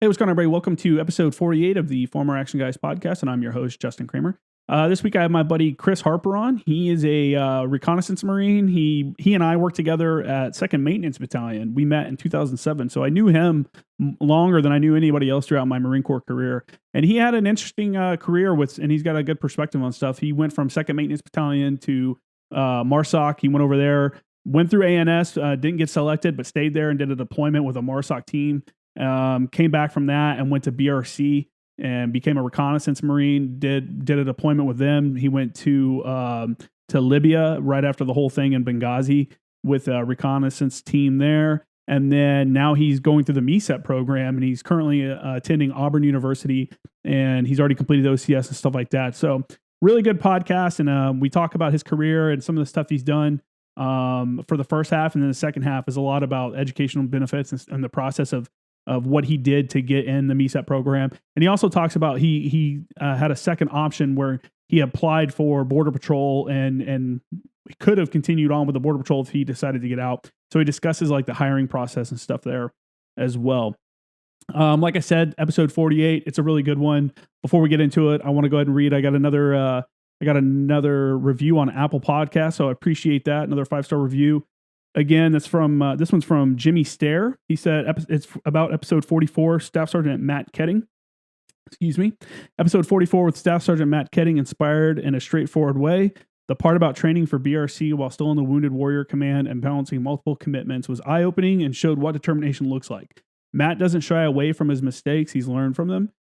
Hey, what's going on, everybody? Welcome to episode 48 of the Former Action Guys podcast, and I'm your host, Justin Kramer. This week I have my buddy Chris Harper on. He is a Reconnaissance Marine. He and I worked together at 2nd Maintenance Battalion. We met in 2007, so I knew him longer than I knew anybody else throughout my Marine Corps career. And he had an interesting career and he's got a good perspective on stuff. He went from 2nd Maintenance Battalion to MARSOC. He went over there, went through ANS, didn't get selected, but stayed there and did a deployment with a MARSOC team. Came back from that and went to BRC and became a reconnaissance Marine, did a deployment with them. He went to Libya right after the whole thing in Benghazi with a reconnaissance team there. And then now he's going through the MECEP program, and he's currently attending Auburn University, and he's already completed OCS and stuff like that. So really good podcast. And we talk about his career and some of the stuff he's done for the first half. And then the second half is a lot about educational benefits and the process of what he did to get in the MECEP program. And he also talks about he had a second option where he applied for Border Patrol and could have continued on with the Border Patrol if he decided to get out. So he discusses like the hiring process and stuff there as well. Like I said, episode 48, it's a really good one. Before we get into it, I want to go ahead and read. I got another review on Apple Podcasts, so I appreciate that. Another 5-star review. Again, that's from this one's from Jimmy Stair. He said it's about episode 44, Staff Sergeant Matt Ketting. Excuse me. Episode 44 with Staff Sergeant Matt Ketting inspired in a straightforward way. The part about training for BRC while still in the Wounded Warrior Command and balancing multiple commitments was eye-opening and showed what determination looks like. Matt doesn't shy away from his mistakes. He's learned from them.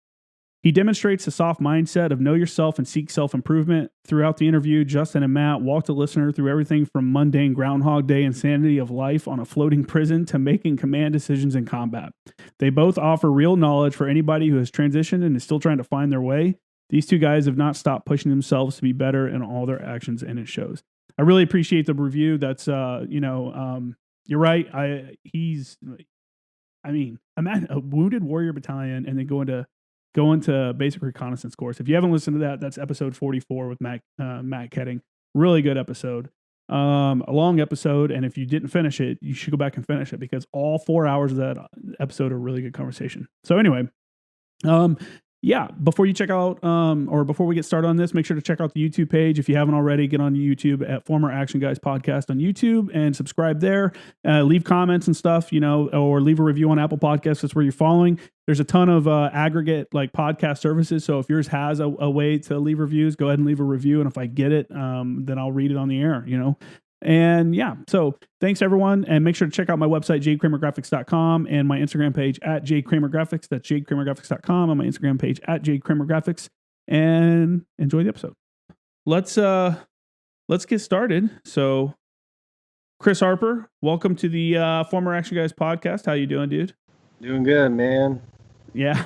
He demonstrates a soft mindset of know yourself and seek self-improvement. Throughout the interview, Justin and Matt walked the listener through everything from mundane Groundhog Day insanity of life on a floating prison to making command decisions in combat. They both offer real knowledge for anybody who has transitioned and is still trying to find their way. These two guys have not stopped pushing themselves to be better in all their actions, and it shows. I really appreciate the review. That's, you're right. I'm at a Wounded Warrior Battalion and then go into basic reconnaissance course. If you haven't listened to that, that's episode 44 with Matt Ketting. Really good episode. A long episode, and if you didn't finish it, you should go back and finish it because all 4 hours of that episode are really good conversation. So anyway, before you check out, or before we get started on this, make sure to check out the YouTube page. If you haven't already, get on YouTube at Former Action Guys Podcast on YouTube and subscribe there. Leave comments and stuff, or leave a review on Apple Podcasts. That's where you're following. There's a ton of aggregate like podcast services. So if yours has a way to leave reviews, go ahead and leave a review. And if I get it, then I'll read it on the air, And so thanks everyone. And make sure to check out my website, jadekramergraphics.com, and my Instagram page at jadekramergraphics. That's jadekramergraphics.com, and my Instagram page at jadekramergraphics. And enjoy the episode. Let's get started. So Chris Harper, welcome to the Former Action Guys podcast. How you doing, dude? Doing good, man. Yeah.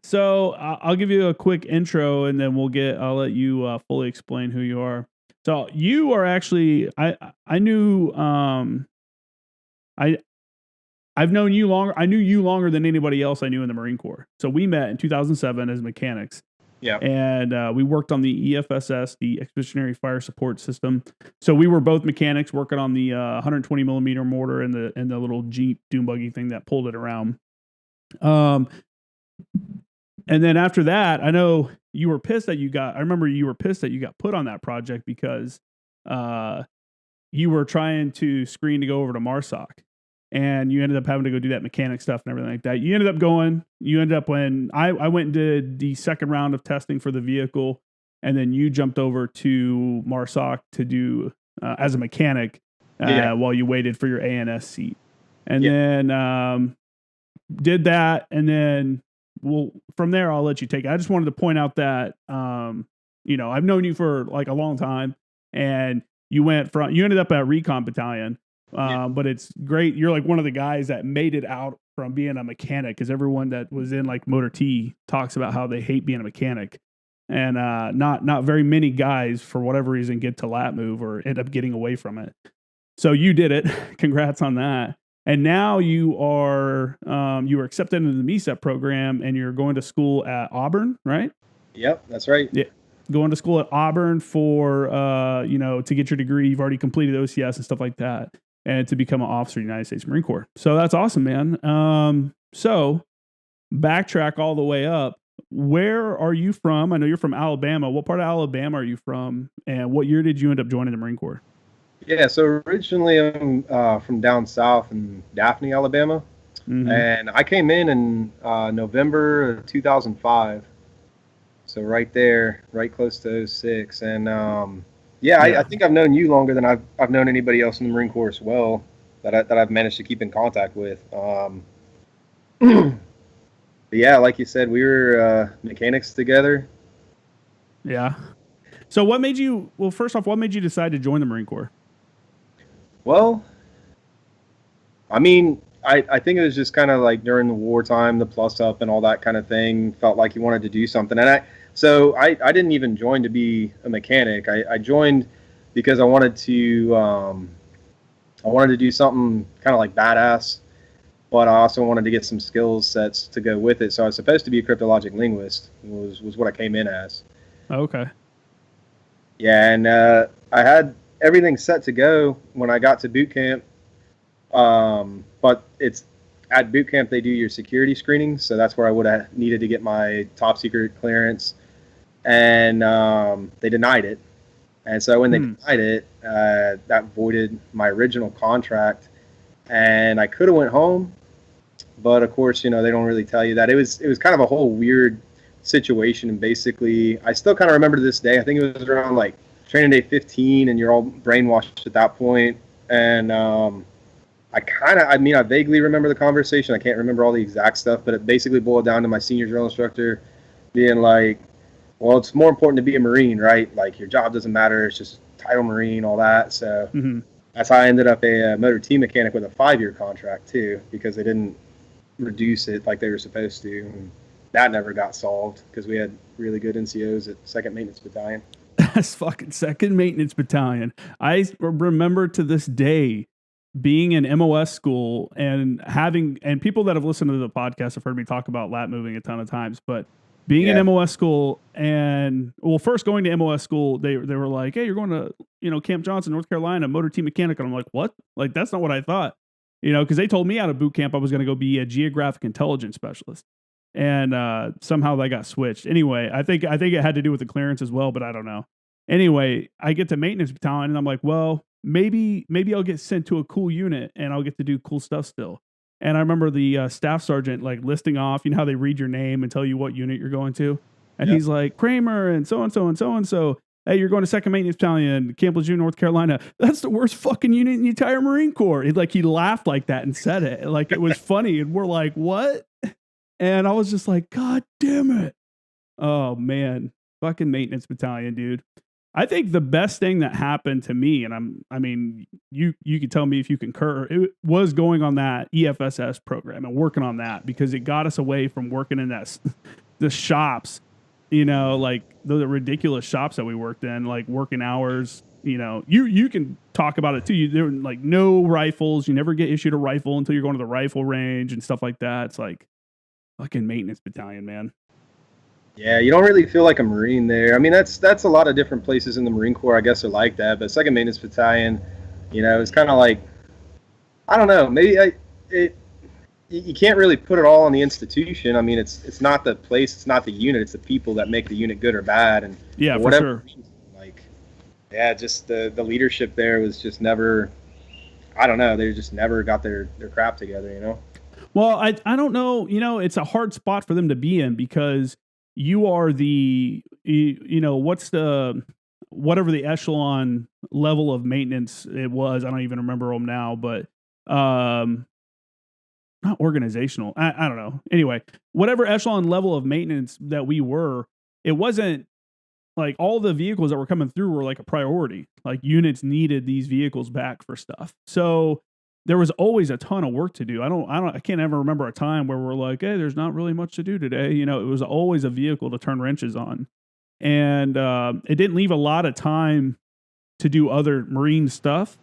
So I'll give you a quick intro and then I'll let you fully explain who you are. So you are actually, I knew, I've known you longer. I knew you longer than anybody else I knew in the Marine Corps. So we met in 2007 as mechanics. Yeah. And we worked on the EFSS, the Expeditionary Fire Support System. So we were both mechanics working on the 120 millimeter mortar and the little Jeep dune buggy thing that pulled it around. And then after that, I know you were pissed that I remember you were pissed that you got put on that project because you were trying to screen to go over to MARSOC. And you ended up having to go do that mechanic stuff and everything like that. You ended up when I went and did the second round of testing for the vehicle, and then you jumped over to MARSOC to do as a mechanic while you waited for your ANS seat. And then did that, and then from there I'll let you take it. I just wanted to point out that I've known you for like a long time, and you ended up at Recon Battalion. But it's great. You're like one of the guys that made it out from being a mechanic, because everyone that was in like Motor T talks about how they hate being a mechanic, and not very many guys for whatever reason get to lat move or end up getting away from it. So you did it. Congrats on that. And now you were accepted into the MECEP program, and you're going to school at Auburn, right? Yep, that's right. Yeah. Going to school at Auburn for to get your degree. You've already completed OCS and stuff like that, and to become an officer in the United States Marine Corps. So that's awesome, man. So backtrack all the way up. Where are you from? I know you're from Alabama. What part of Alabama are you from? And what year did you end up joining the Marine Corps? Yeah, so originally I'm from down south in Daphne, Alabama, and I came in November of 2005. So right there, right close to '06. And I think I've known you longer than I've known anybody else in the Marine Corps as well that I've managed to keep in contact with. But yeah, like you said, we were mechanics together. Yeah. So what made you? Well, first off, what made you decide to join the Marine Corps? Well, I mean, I think it was just kind of like during the wartime, the plus up and all that kind of thing. Felt like you wanted to do something, and I didn't even join to be a mechanic. I joined because I wanted to do something kind of like badass, but I also wanted to get some skill sets to go with it. So I was supposed to be a cryptologic linguist. Was what I came in as. Okay. Yeah, and I had everything set to go when I got to boot camp. But it's at boot camp they do your security screening, so that's where I would have needed to get my top secret clearance, and they denied it. And so when they denied it, that voided my original contract, and I could have went home, but of course, they don't really tell you that. It was kind of a whole weird situation, and basically, I still kind of remember to this day. I think it was around like training day 15, and you're all brainwashed at that point, and I vaguely remember the conversation. I can't remember all the exact stuff, but it basically boiled down to my senior drill instructor being like, well, it's more important to be a Marine, right? Like, your job doesn't matter. It's just title Marine, all that. So that's how I ended up a motor T mechanic with a 5-year contract, too, because they didn't reduce it like they were supposed to. And that never got solved because we had really good NCOs at 2nd Maintenance Battalion. That's fucking 2nd Maintenance Battalion. I remember to this day being in MOS school and people that have listened to the podcast have heard me talk about lat moving a ton of times, but being in MOS school and first going to MOS school, they were like, hey, you're going to, Camp Johnson, North Carolina, motor T mechanic. And I'm like, what? Like, that's not what I thought, because they told me out of boot camp I was going to go be a geographic intelligence specialist. And somehow that got switched. Anyway, I think it had to do with the clearance as well, but I don't know. Anyway, I get to Maintenance Battalion and I'm like, well, maybe I'll get sent to a cool unit and I'll get to do cool stuff still. And I remember the staff sergeant like listing off, how they read your name and tell you what unit you're going to. And he's like, Kramer and so-and-so and so-and-so. Hey, you're going to 2nd Maintenance Battalion, Camp Lejeune, North Carolina. That's the worst fucking unit in the entire Marine Corps. He laughed like that and said it. Like, it was funny. And we're like, what? And I was just like, God damn it. Oh, man. Fucking Maintenance Battalion, dude. I think the best thing that happened to me, and you can tell me if you concur, it was going on that EFSS program and working on that, because it got us away from working in the shops, like the ridiculous shops that we worked in, like working hours. You can talk about it too. There were like no rifles. You never get issued a rifle until you're going to the rifle range and stuff like that. It's like fucking Maintenance Battalion, man. Yeah, you don't really feel like a Marine there. I mean, that's a lot of different places in the Marine Corps, I guess, are like that. But 2nd Maintenance Battalion, it's kind of like, I don't know, maybe you can't really put it all on the institution. I mean, it's not the place, it's not the unit, it's the people that make the unit good or bad. And yeah, for sure. Just the leadership there was just never, I don't know, they just never got their crap together, Well, I don't know, it's a hard spot for them to be in, because you are the, what's whatever the echelon level of maintenance it was. I don't even remember them now, but not organizational. I don't know. Anyway, whatever echelon level of maintenance that we were, it wasn't like all the vehicles that were coming through were like a priority. Like, units needed these vehicles back for stuff. So there was always a ton of work to do. I can't ever remember a time where we're like, hey, there's not really much to do today. It was always a vehicle to turn wrenches on. And it didn't leave a lot of time to do other Marine stuff.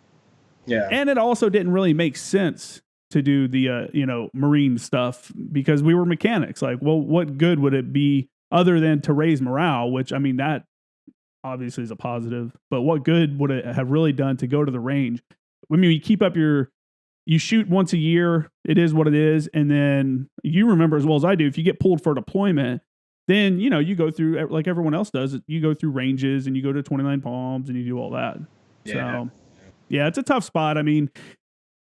Yeah. And it also didn't really make sense to do the, Marine stuff, because we were mechanics. Like, well, what good would it be other than to raise morale, which, that obviously is a positive, but what good would it have really done to go to the range? You keep up your you shoot once a year. It is what it is. And then you remember as well as I do, if you get pulled for deployment, then, you know, you go through, like everyone else does, you go through ranges and you go to 29 Palms and you do all that. Yeah. So, yeah, it's a tough spot. I mean,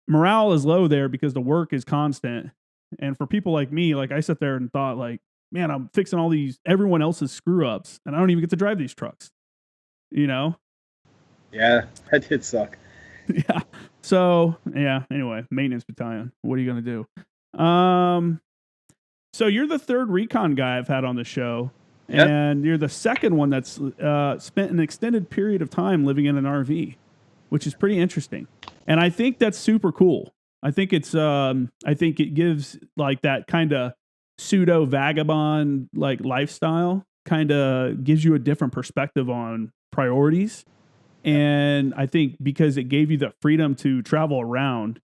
morale is low there because the work is constant. And for people like me, like I sat there and thought like, man, I'm fixing all these, everyone else's screw ups and I don't even get to drive these trucks, you know? Yeah, that did suck. Yeah. So, yeah, anyway, Maintenance Battalion. What are you going to do? So you're the third recon guy I've had on the show. Yep. And you're the second one that's spent an extended period of time living in an RV, which is pretty interesting. And I think that's super cool. I think it's I think it gives like that kind of pseudo vagabond like lifestyle, kind of gives you a different perspective on priorities. And I think because it gave you the freedom to travel around,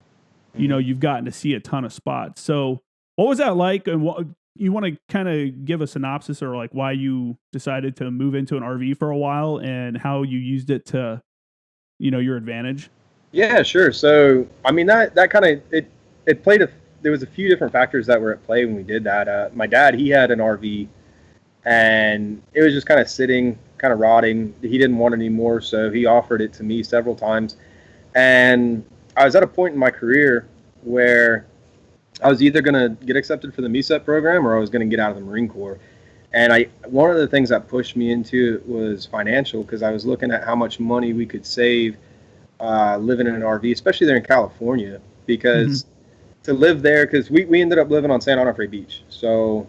you know, you've gotten to see a ton of spots. So what was that like? And what you want to kind of give a synopsis or like why you decided to move into an RV for a while and how you used it to, you know, your advantage? Yeah, sure. So, I mean, that kind of, it played there was a few different factors that were at play when we did that. My dad, he had an RV and it was just kind of sitting, kind of rotting. He didn't want it anymore. So he offered it to me several times. And I was at a point in my career where I was either going to get accepted for the MECEP program or I was going to get out of the Marine Corps. And one of the things that pushed me into it was financial, because I was looking at how much money we could save living in an RV, especially there in California, because to live there, because we ended up living on San Onofre Beach. So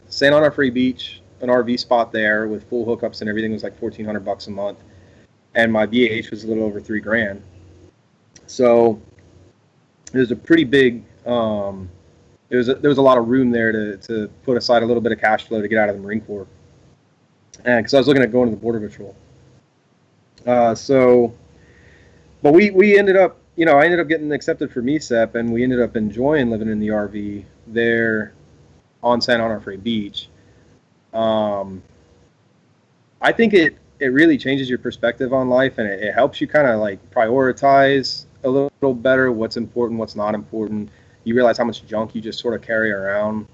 San Onofre Beach, an RV spot there with full hookups and everything was like $1,400 a month. And my BAH was a little over $3,000. So it was a pretty big, there was a lot of room there to put aside a little bit of cash flow to get out of the Marine Corps. And because I was looking at going to the Border Patrol. But we ended up, you know, I ended up getting accepted for MECEP, and we ended up enjoying living in the RV there on San Onofre Beach. I think it really changes your perspective on life, and it helps you kind of like prioritize a little better what's important, what's not important. You realize how much junk you just sort of carry around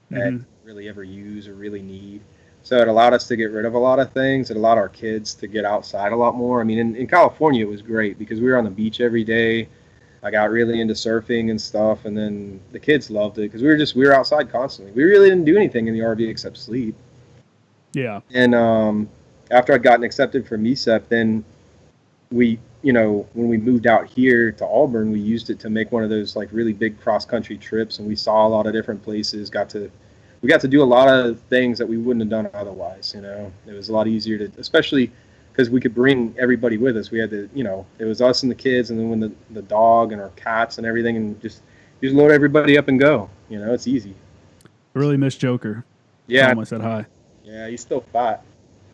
and really ever use or really need. So it allowed us to get rid of a lot of things. It allowed our kids to get outside a lot more. I mean, in California, it was great because we were on the beach every day. I got really into surfing and stuff, and then the kids loved it because we were outside constantly. We really didn't do anything in the RV except sleep. Yeah. And after I'd gotten accepted for MECEP, then we, you know, when we moved out here to Auburn, we used it to make one of those like really big cross-country trips, and we saw a lot of different places, we got to do a lot of things that we wouldn't have done otherwise. You know, it was a lot easier to, especially because we could bring everybody with us. We had to, you know, it was us and the kids, and then when the dog and our cats and everything, and just load everybody up and go. You know, it's easy. I really miss Joker. Yeah, I said hi. Yeah, he's still fat.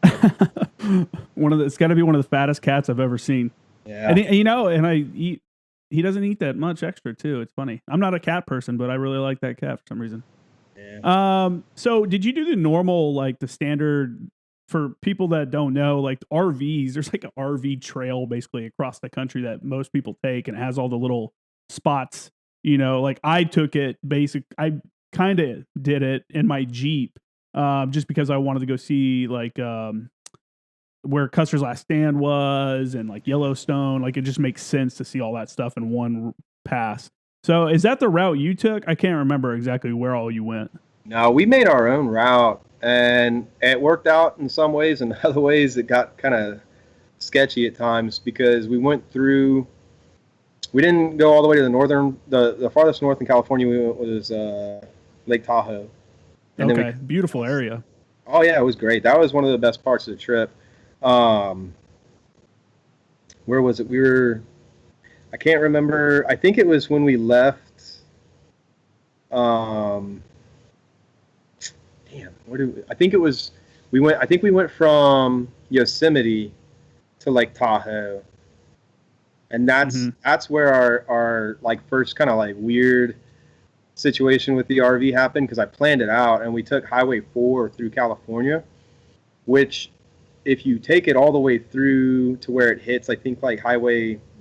It's got to be one of the fattest cats I've ever seen. Yeah, and you know, and he doesn't eat that much extra too. It's funny. I'm not a cat person, but I really like that cat for some reason. Yeah. So did you do the normal, like the standard, for people that don't know, like RVs, there's like an RV trail basically across the country that most people take, and it has all the little spots, you know, like I took it I kind of did it in my Jeep, just because I wanted to go see like, where Custer's Last Stand was and like Yellowstone. Like it just makes sense to see all that stuff in one pass. So is that the route you took? I can't remember exactly where all you went. No, we made our own route, and it worked out in some ways, and other ways it got kind of sketchy at times because we didn't go all the way to the farthest north in California we went was Lake Tahoe. And okay, beautiful area. Oh yeah, it was great. That was one of the best parts of the trip. Where was it? I can't remember. I think it was when we left. I think it was. I think we went from Yosemite to Lake Tahoe, and that's where our like first kind of like weird situation with the RV happened, because I planned it out and we took Highway 4 through California, which if you take it all the way through to where it hits, I think like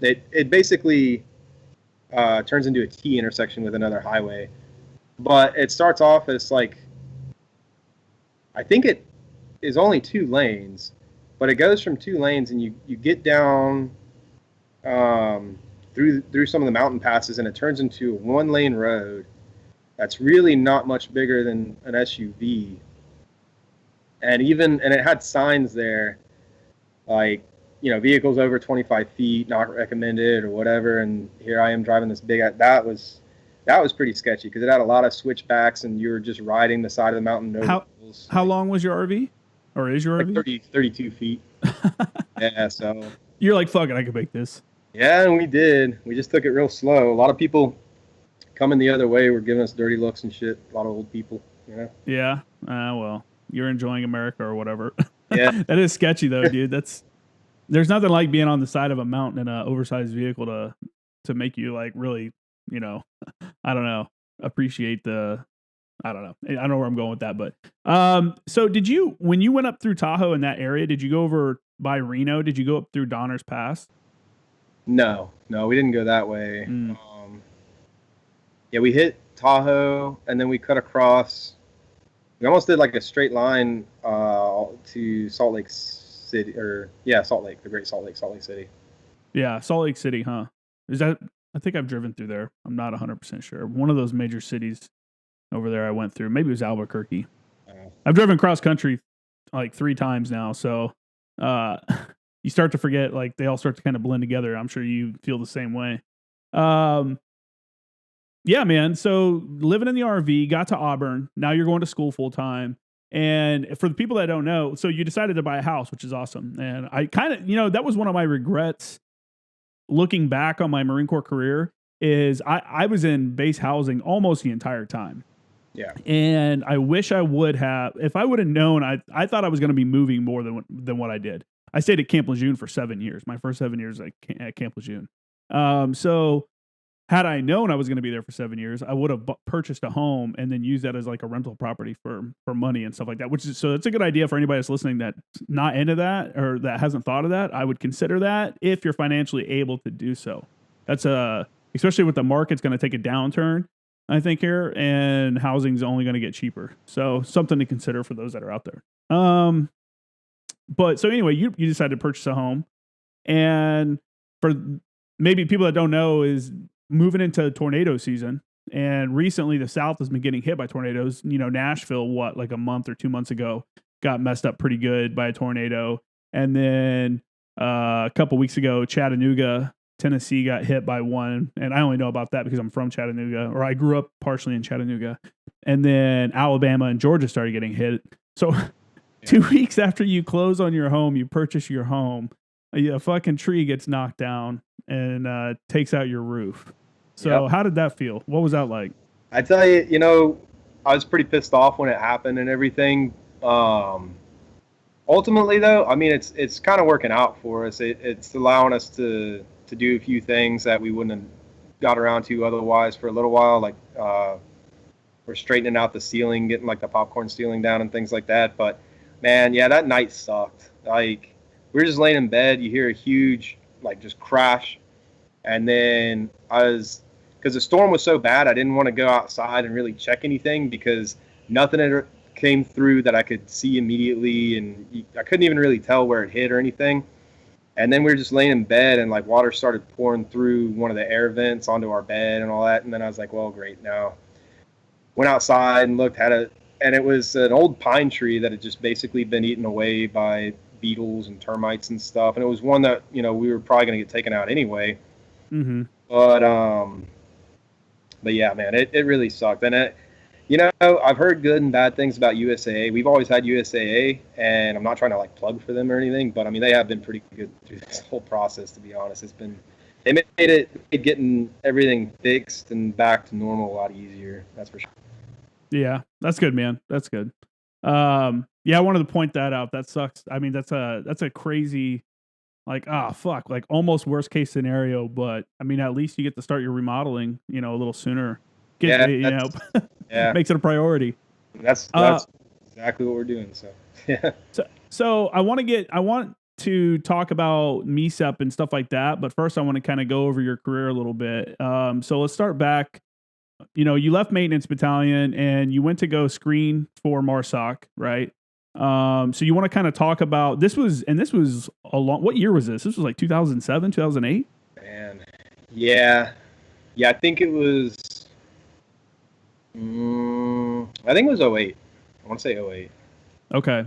it basically turns into a T intersection with another highway. But it starts off as like, I think it is only 2 lanes, but it goes from 2 lanes and you get down through some of the mountain passes, and it turns into a 1-lane road that's really not much bigger than an SUV. And it had signs there like, vehicles over 25 feet not recommended or whatever. And here I am driving this big. That was pretty sketchy because it had a lot of switchbacks and you were just riding the side of the mountain. How long was your RV, or is your RV? 32 feet. Yeah, so you're like, fuck it, I could make this. Yeah, and we did. We just took it real slow. A lot of people coming the other way were giving us dirty looks and shit. A lot of old people, Yeah. Well, you're enjoying America or whatever. Yeah. That is sketchy though, dude. There's nothing like being on the side of a mountain in an oversized vehicle to make you like really, I don't know, appreciate I don't know. I don't know where I'm going with that, but so when you went up through Tahoe in that area, did you go over by Reno? Did you go up through Donner's Pass? No, we didn't go that way. Yeah, we hit Tahoe and then we cut across. We almost did like a straight line to Salt Lake City, Salt Lake, the Great Salt Lake City. Yeah, Salt Lake City, huh? Is that? I think I've driven through there. I'm not 100% sure. One of those major cities over there I went through. Maybe it was Albuquerque. I've driven cross country like 3 times now, so you start to forget, like they all start to kind of blend together. I'm sure you feel the same way. Yeah, man. So living in the RV, got to Auburn. Now you're going to school full time. And for the people that don't know, so you decided to buy a house, which is awesome. And I kind of, that was one of my regrets looking back on my Marine Corps career is I was in base housing almost the entire time. Yeah. And I wish I would have, if I would have known, I thought I was going to be moving more than what I did. I stayed at Camp Lejeune for 7 years. My first 7 years at Camp Lejeune. So had I known I was going to be there for 7 years, I would have purchased a home and then used that as like a rental property for money and stuff like that. So it's a good idea for anybody that's listening that's not into that or that hasn't thought of that. I would consider that if you're financially able to do so. That's especially with the market's going to take a downturn, I think here, and housing's only going to get cheaper. So something to consider for those that are out there. But so anyway, you decided to purchase a home, and for maybe people that don't know is moving into tornado season. And recently the South has been getting hit by tornadoes. Nashville, like a month or 2 months ago, got messed up pretty good by a tornado. And then a couple weeks ago, Chattanooga, Tennessee got hit by one. And I only know about that because I'm from Chattanooga, or I grew up partially in Chattanooga. And then Alabama and Georgia started getting hit. So 2 weeks after you close on your home, you purchase your home, a fucking tree gets knocked down and takes out your roof. So How did that feel? What was that like? I tell you, I was pretty pissed off when it happened and everything. Ultimately, though, I mean, it's kind of working out for us. It's allowing us to do a few things that we wouldn't have got around to otherwise for a little while. Like we're straightening out the ceiling, getting like the popcorn ceiling down and things like that. But man, yeah, that night sucked. Like we were just laying in bed. You hear a huge just crash. And then because the storm was so bad, I didn't want to go outside and really check anything because nothing had came through that I could see immediately. And I couldn't even really tell where it hit or anything. And then we were just laying in bed and water started pouring through one of the air vents onto our bed and all that. And then I was like, well, great. Now went outside and looked at it. And it was an old pine tree that had just basically been eaten away by beetles and termites and stuff. And it was one that, we were probably going to get taken out anyway. Mm-hmm. But yeah, man, it really sucked. And I've heard good and bad things about USAA. We've always had USAA, and I'm not trying to plug for them or anything, but I mean, they have been pretty good through this whole process, to be honest. They made getting everything fixed and back to normal a lot easier. That's for sure. Yeah, that's good, man. That's good. Yeah, I wanted to point that out. That sucks. I mean, that's a crazy, fuck, almost worst case scenario. But I mean, at least you get to start your remodeling, a little sooner. Yeah, makes it a priority. That's exactly what we're doing. So yeah. So I want to talk about MECEP and stuff like that, but first I want to kind of go over your career a little bit. So let's start back. You left Maintenance Battalion and you went to go screen for MARSOC, right? So you want to kind of talk about this was a long, what year was this? This was like 2007, 2008? Man, yeah. I think it was, I think it was 08. I want to say 08. Okay.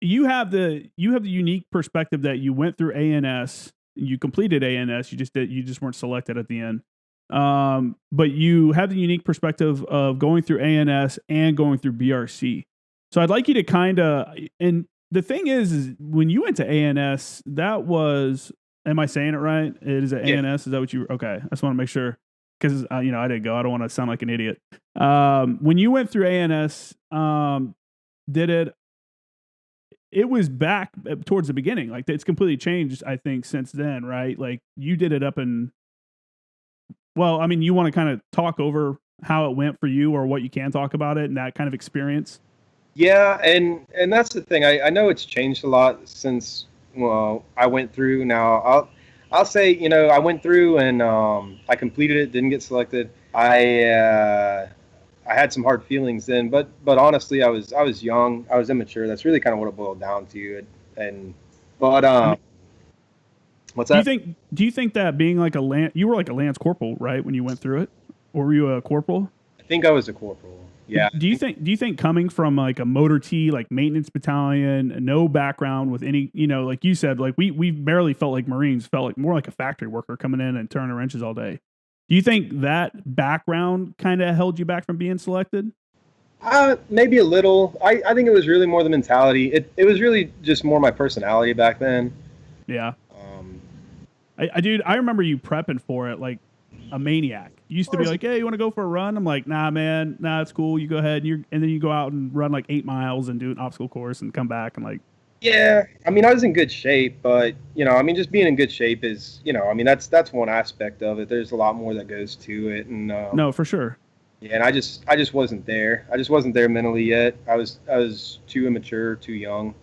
You have the unique perspective that you went through ANS, you completed ANS, you just weren't selected at the end. But you have the unique perspective of going through ANS and going through BRC. So I'd like you to and the thing is when you went to ANS, that was, am I saying it right? It is at ANS. Is that what you, okay. I just want to make sure. Cause I didn't go, I don't want to sound like an idiot. When you went through ANS, it was back towards the beginning. Like it's completely changed, I think, since then, right? Like you did it up in, well, I mean, you want to kind of talk over how it went for you or what you can talk about it and that kind of experience? Yeah, and that's the thing. I know it's changed a lot since, well, I went through. Now I'll say, I went through and I completed it, didn't get selected. I had some hard feelings then, but honestly, I was young, I was immature. That's really kind of what it boiled down to. What's that? Do you think that being like you were like a Lance Corporal, right, when you went through it? Or were you a corporal? I think I was a corporal. Yeah. Do you think coming from like a motor T, like Maintenance Battalion, no background with any, like you said, like we barely felt like Marines, felt like more like a factory worker coming in and turning wrenches all day. Do you think that background kind of held you back from being selected? Maybe a little. I think it was really more the mentality. It was really just more my personality back then. Yeah. I remember you prepping for it like a maniac. You used to be like, hey, you want to go for a run? I'm like, nah, man, it's cool. You go ahead. And then you go out and run like 8 miles and do an obstacle course and come back and like. Yeah, I mean, I was in good shape, but just being in good shape is, that's one aspect of it. There's a lot more that goes to it, and no, for sure. Yeah, and I just wasn't there. I just wasn't there mentally yet. I was too immature, too young.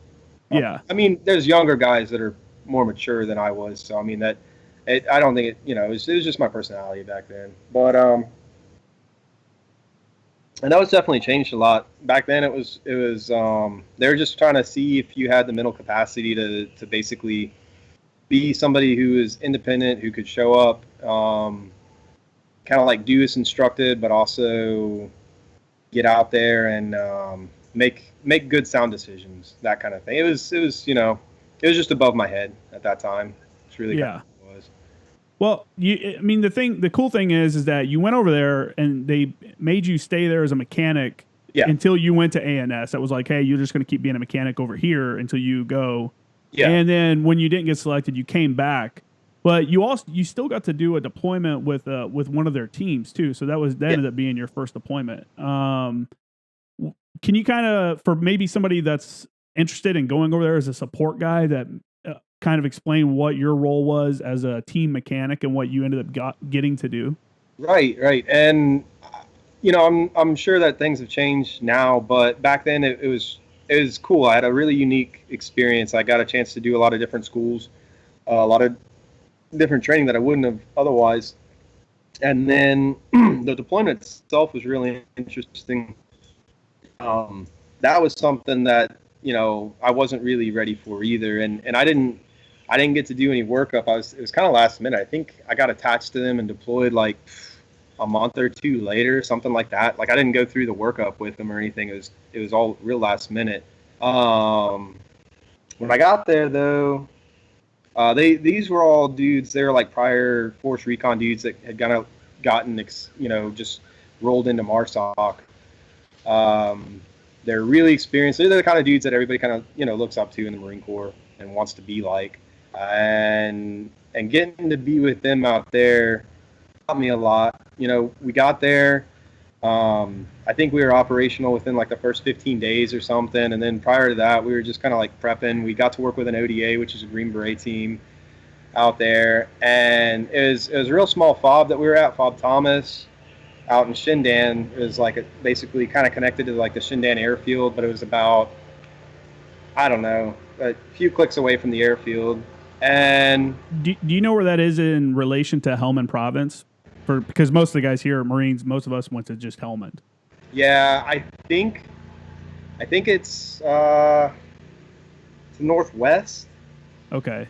Yeah. I mean, there's younger guys that are more mature than I was, so I mean I don't think it was just my personality back then. But and that was definitely changed a lot. Back then it was they were just trying to see if you had the mental capacity to basically be somebody who is independent, who could show up, kind of like do as instructed, but also get out there and make good sound decisions, that kind of thing. It was just above my head at that time. It's really kind of what it was. Well, the cool thing is that you went over there and they made you stay there as a mechanic until you went to ANS. That was like, hey, you're just going to keep being a mechanic over here until you go. Yeah. And then when you didn't get selected, you came back, but you still got to do a deployment with one of their teams too. So that ended up being your first deployment. Can you kind of, for maybe somebody that's interested in going over there as a support guy, that kind of explain what your role was as a team mechanic and what you ended up getting to do? Right. And I'm sure that things have changed now, but back then it was cool. I had a really unique experience. I got a chance to do a lot of different schools, a lot of different training that I wouldn't have otherwise. And then the deployment itself was really interesting. That was something that I wasn't really ready for either, and I didn't get to do any workup. It was kind of last minute. I think I got attached to them and deployed like a month or two later, something like that. Like I didn't go through the workup with them or anything. It was all real last minute. When I got there though, these were all dudes. They were like prior Force Recon dudes that had gotten just rolled into MARSOC. They're really experienced. They're the kind of dudes that everybody kind of looks up to in the Marine Corps and wants to be like. And getting to be with them out there taught me a lot. We got there. I think we were operational within like the first 15 days or something. And then prior to that, we were just kind of like prepping. We got to work with an ODA, which is a Green Beret team out there. And it was a real small FOB that we were at, FOB Thomas, out in Shindan. It was like basically kind of connected to like the Shindan airfield, but it was about I don't know, a few clicks away from the airfield. And Do you know where that is in relation to Helmand Province? Because most of the guys here are Marines. Most of us went to just Helmand. yeah, I think it's northwest. Okay.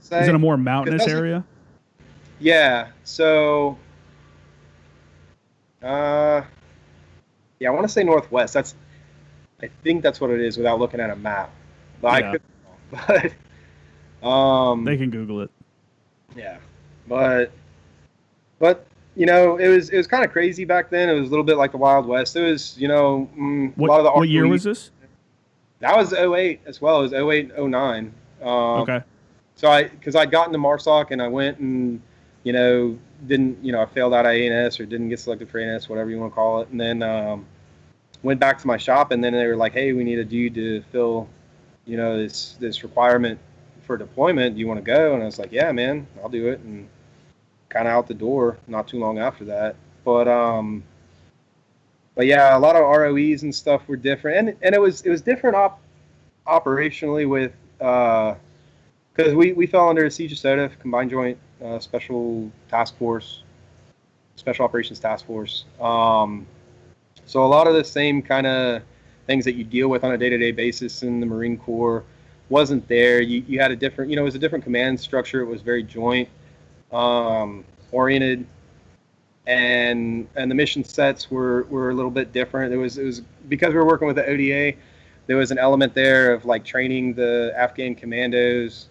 Is it a Say, more 'cause mountainous area? yeah. So, uh, yeah, I want to say northwest. I think that's what it is without looking at a map. But I Yeah. could, but They can Google it. yeah, but it was kind of crazy back then. It was a little bit like the Wild West. It was a What lot of the what year ROE. was this? That was '08 as well. It was '08, '09. Okay. So because I'd gotten to MARSOC and I went and didn't I failed out of ANS or didn't get selected for ANS, whatever you want to call it, and then went back to my shop and then they were like, hey, we need a dude to fill this requirement for deployment. Do you want to go? And I was like, yeah, man, I'll do it. And kind of out the door not too long after that. But yeah, a lot of ROEs and stuff were different, and it was different operationally with because we fell under Siege of SOTF, Combined Joint Special Task Force, Special Operations Task Force. So a lot of the same kind of things that you deal with on a day-to-day basis in the Marine Corps wasn't there. You had a different, it was a different command structure. It was very joint oriented, and the mission sets were a little bit different. It was because we were working with the ODA. There was an element there of like training the Afghan commandos,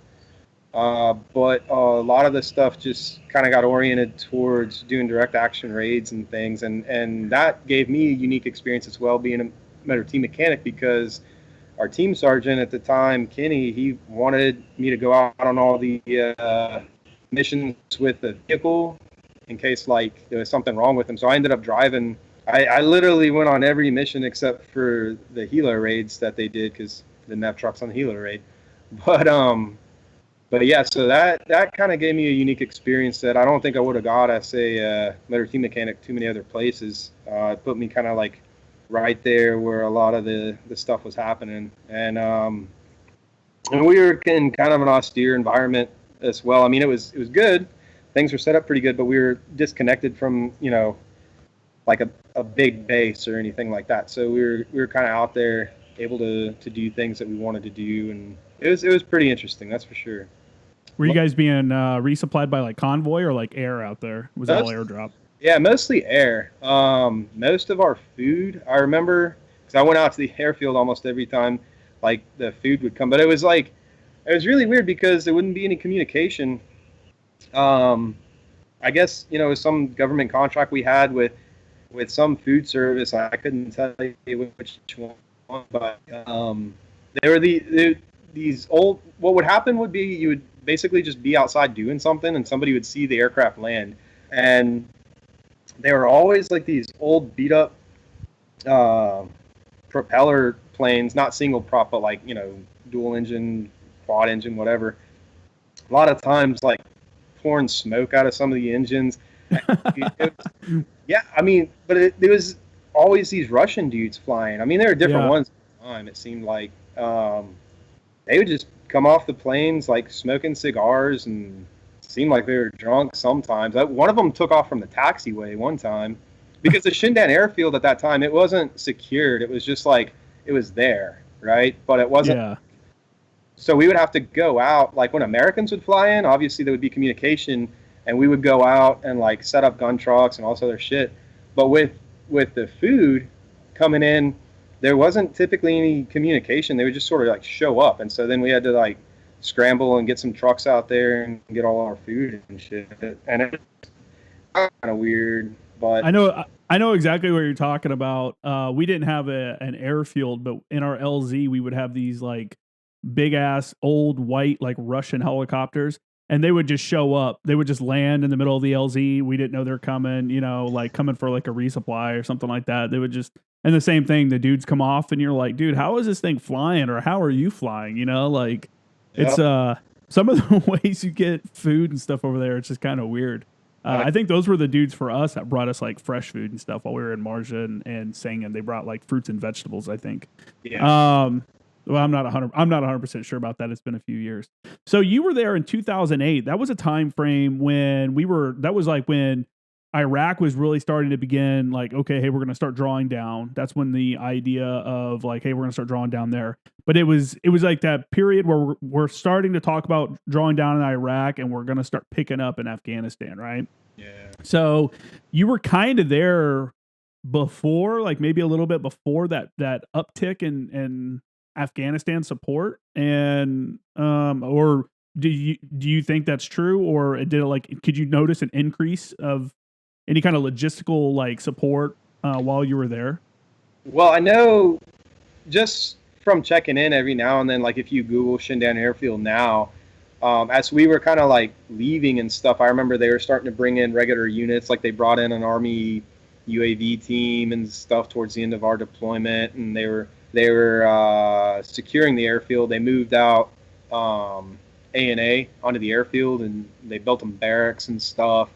but a lot of the stuff just kind of got oriented towards doing direct action raids and things, and that gave me a unique experience as well, being a motor team mechanic, because our team sergeant at the time, Kenny, he wanted me to go out on all the missions with the vehicle in case like there was something wrong with them. So I ended up driving. I literally went on every mission except for the helo raids that they did because they didn't have trucks on the helo raid. But yeah, so that kind of gave me a unique experience that I don't think I would have got as a motor team mechanic too many other places. It put me kind of like right there where a lot of the stuff was happening, and we were in kind of an austere environment as well. I mean, it was good. Things were set up pretty good, but we were disconnected from like a big base or anything like that. So we were kind of out there, able to do things that we wanted to do, and it was pretty interesting. That's for sure. Were you guys being resupplied by like convoy or like air out there? Was it all airdrop? Yeah, mostly air. Most of our food, I remember, because I went out to the airfield almost every time, like the food would come. But it was really weird because there wouldn't be any communication. I guess with some government contract we had with some food service. I couldn't tell you which one, but they were these old. What would happen would be you would basically just be outside doing something, and somebody would see the aircraft land, and they were always like these old beat up propeller planes, not single prop, but like dual engine, quad engine, whatever. A lot of times, like pouring smoke out of some of the engines. Yeah, I mean, but there was always these Russian dudes flying. I mean, there were different ones at the time. It seemed like they would just come off the planes like smoking cigars and seemed like they were drunk sometimes. One of them took off from the taxiway one time because the Shindan airfield at that time, it wasn't secured. It was just like it was there, right? But it wasn't. Yeah. So we would have to go out, like when Americans would fly in, obviously there would be communication, and we would go out and like set up gun trucks and all this other shit. But with the food coming in, there wasn't typically any communication. They would just sort of like show up, and so then we had to like scramble and get some trucks out there and get all our food and shit. And it's kind of weird, but I know exactly what you're talking about. We didn't have an airfield, but in our LZ we would have these like big ass old white like Russian helicopters, and they would just show up. They would just land in the middle of the LZ. We didn't know they're coming, like coming for like a resupply or something like that. They would just, and the same thing, the dudes come off and you're like, dude, how is this thing flying, or how are you flying? Like it's some of the ways you get food and stuff over there, it's just kind of weird. I think those were the dudes for us that brought us like fresh food and stuff while we were in Marja and Sangin. They brought like fruits and vegetables, I think. Yeah. Well, I'm not 100% sure about that. It's been a few years. So you were there in 2008. That was a time frame when that was like when Iraq was really starting to begin, like, okay, hey, we're going to start drawing down. That's when the idea of like, hey, we're going to start drawing down there. But it was like that period where we're starting to talk about drawing down in Iraq, and we're going to start picking up in Afghanistan, right? Yeah. So you were kind of there before, like maybe a little bit before that uptick in Afghanistan support, and or do you think that's true, or could you notice an increase of any kind of logistical like support while you were there? Well, I know just from checking in every now and then, like if you Google Shindan Airfield now, as we were kind of like leaving and stuff, I remember they were starting to bring in regular units. Like they brought in an Army UAV team and stuff towards the end of our deployment, and they were securing the airfield. They moved out A&A onto the airfield, and they built them barracks and stuff.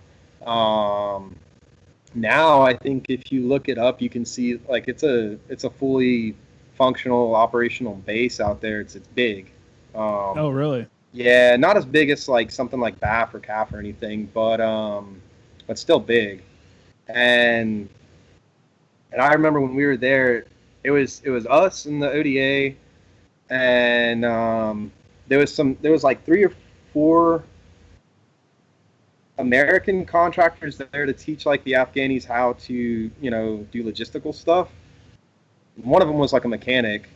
Now I think if you look it up, you can see like it's a fully functional operational base out there. It's big. Oh, really? Yeah, not as big as like something like BAF or CAF or anything, but still big. And I remember when we were there, it was us and the ODA, and there was like 3 or 4 American contractors there to teach like the Afghanis how to, do logistical stuff. One of them was like a mechanic.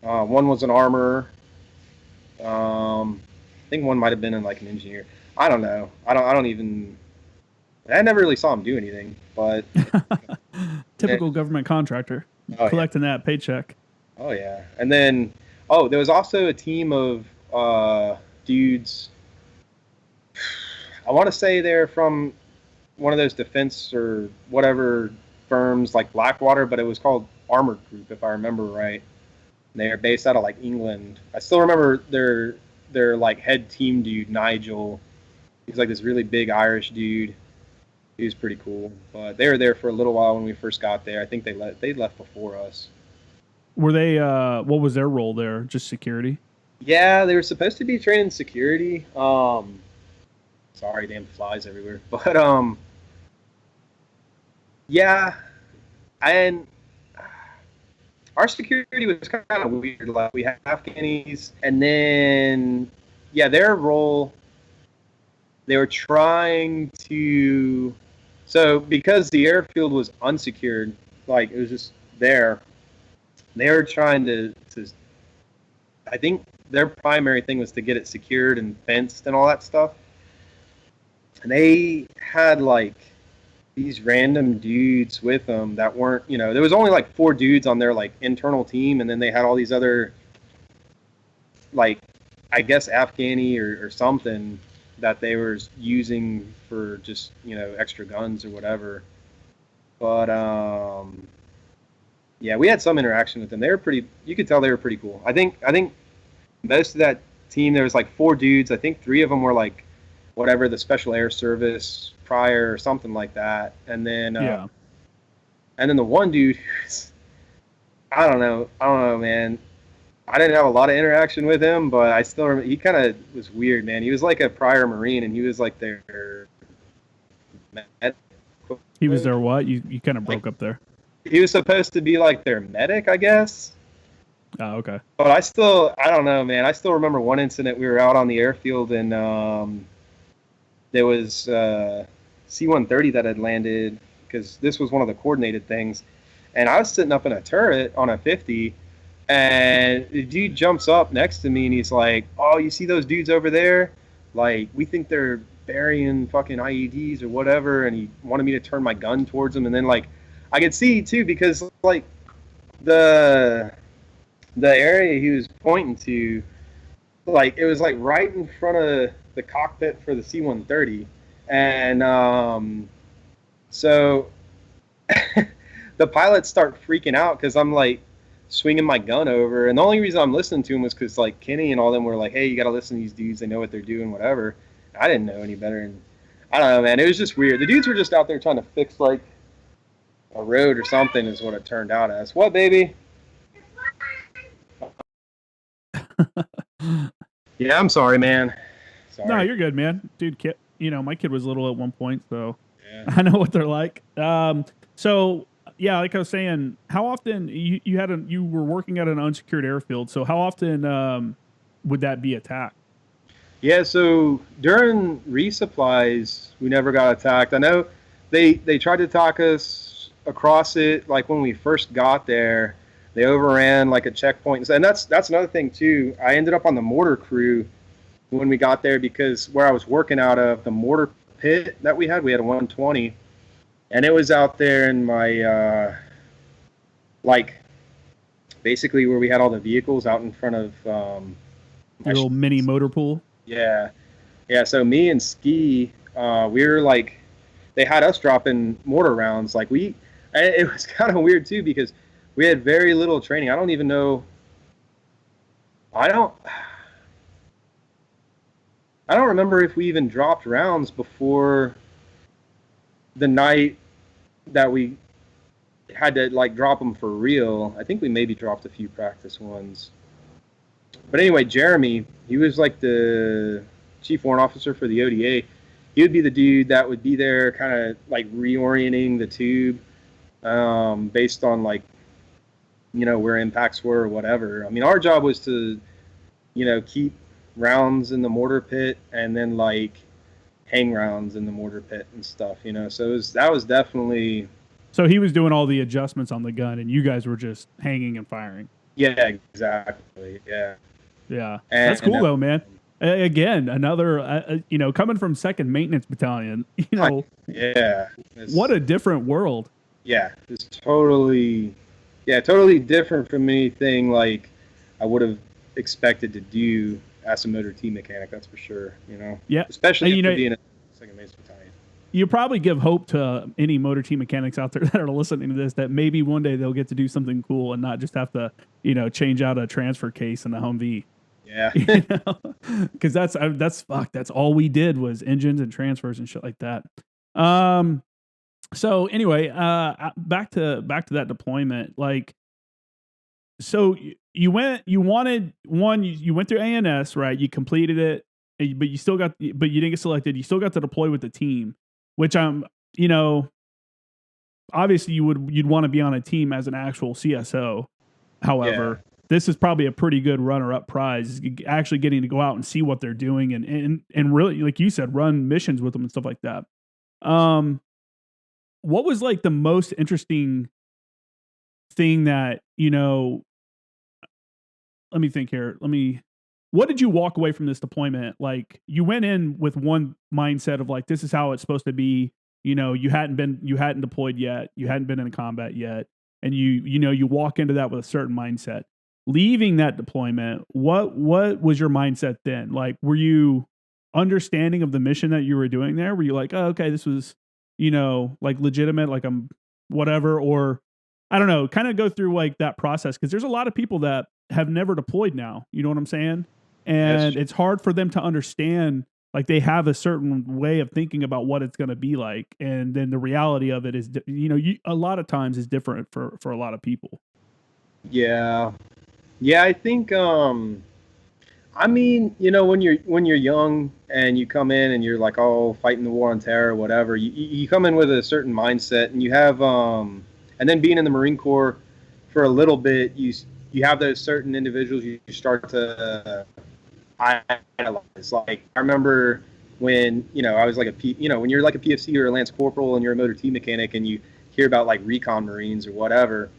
One was an armorer. I think one might have been like an engineer. I don't know. I never really saw him do anything, but typical government contractor collecting that paycheck. Oh yeah. And then there was also a team of dudes. I want to say they're from one of those defense or whatever firms like Blackwater, but it was called Armored Group, if I remember right. They're based out of like England. I still remember their like head team dude, Nigel. He's like this really big Irish dude. He was pretty cool. But they were there for a little while when we first got there. I think they left before us. Were they what was their role there? Just security? Yeah, they were supposed to be training security. Sorry, damn flies everywhere. But yeah, and our security was kind of weird. Like we had Afghanis, and then their role, they were trying to. So because the airfield was unsecured, like it was just there, they were trying to. I think their primary thing was to get it secured and fenced and all that stuff. And they had like these random dudes with them that weren't, there was only like 4 dudes on their like internal team, and then they had all these other, like, I guess Afghani or something that they were using for just, extra guns or whatever. But we had some interaction with them. They were you could tell they were pretty cool. I think most of that team, there was like 4 dudes. I think 3 of them were like whatever, the Special Air Service prior or something like that. And then and then the one dude who's, I don't know, man. I didn't have a lot of interaction with him, but I still remember he kind of was weird, man. He was like a prior Marine, and he was like their medic. He was their what? You kind of broke up there. He was supposed to be like their medic, I guess. Oh, okay. But I don't know, man. I still remember one incident. We were out on the airfield, and there was C-130 that had landed, because this was one of the coordinated things. And I was sitting up in a turret on a 50, and the dude jumps up next to me, and he's like, "Oh, you see those dudes over there? Like, we think they're burying fucking IEDs or whatever." And he wanted me to turn my gun towards them. And then, like, I could see, too, because, like, the area he was pointing to, like, it was, like, right in front of the cockpit for the C-130. And so the pilots start freaking out because I'm, like, swinging my gun over. And the only reason I'm listening to him was because, like, Kenny and all them were like, "Hey, you got to listen to these dudes. They know what they're doing, whatever." I didn't know any better. And I don't know, man. It was just weird. The dudes were just out there trying to fix, like, a road or something is what it turned out as. What, baby? Yeah, I'm sorry, man. No, Sorry. you're good, man. Dude, kid, my kid was little at one point, so Yeah. I know what they're like. So yeah, like I was saying, how often you were working at an unsecured airfield, so how often would that be attacked? Yeah, so during resupplies, we never got attacked. I know they tried to attack us across it, like when we first got there. They overran like a checkpoint, and that's another thing too. I ended up on the mortar crew when we got there because where I was working out of, the mortar pit that we had a 120, and it was out there in my like basically where we had all the vehicles out in front of my Your little mini motor pool? yeah. Yeah, so me and Ski, we were like, they had us dropping mortar rounds. It was kind of weird too because we had very little training. I don't even know. I don't. I don't remember if we even dropped rounds before the night that we had to like drop them for real. I think we maybe dropped a few practice ones. But anyway, Jeremy, he was like the chief warrant officer for the ODA. He would be the dude that would be there, kind of like reorienting the tube based on like where impacts were or whatever. I mean, our job was to keep rounds in the mortar pit and then like hang rounds in the mortar pit and stuff. So that was definitely So he was doing all the adjustments on the gun, and you guys were just hanging and firing. yeah, exactly, yeah. Yeah, that's And cool though, man. Again, another coming from Second Maintenance Battalion, yeah, what a different world. yeah, it's totally different from anything like I would have expected to do as a motor T mechanic. That's for sure. Yeah, especially and, after being a second base battalion. You probably give hope to any motor T mechanics out there that are listening to this that maybe one day they'll get to do something cool and not just have to change out a transfer case in the Humvee. Yeah, because that's all we did was engines and transfers and shit like that. So anyway, back to that deployment. Like, so you went through ANS, right? You completed it, but you didn't get selected. You still got to deploy with the team, which obviously you'd want to be on a team as an actual CSO. However, this is probably a pretty good runner-up prize, actually getting to go out and see what they're doing and really, like you said, run missions with them and stuff like that. What was like the most interesting thing that, let me think here. What did you walk away from this deployment? Like, you went in with one mindset of like, this is how it's supposed to be. You hadn't deployed yet. You hadn't been in combat yet. And you walk into that with a certain mindset. Leaving that deployment, what was your mindset then? Like, were you understanding of the mission that you were doing there? Were you like, oh, okay, this was, like legitimate, like I'm whatever, or I don't know, kind of go through like that process? Cause there's a lot of people that have never deployed now, you know what I'm saying? And it's hard for them to understand, like they have a certain way of thinking about what it's going to be like. And then the reality of it is, a lot of times is different for a lot of people. Yeah. Yeah, I think I mean, when you're young and you come in and you're like, oh, fighting the war on terror or whatever, you come in with a certain mindset, and you have and then being in the Marine Corps for a little bit, you have those certain individuals you start to idolize. Like, I remember when I was like when you're like a PFC or a Lance Corporal and you're a motor T mechanic and you hear about like Recon Marines or whatever,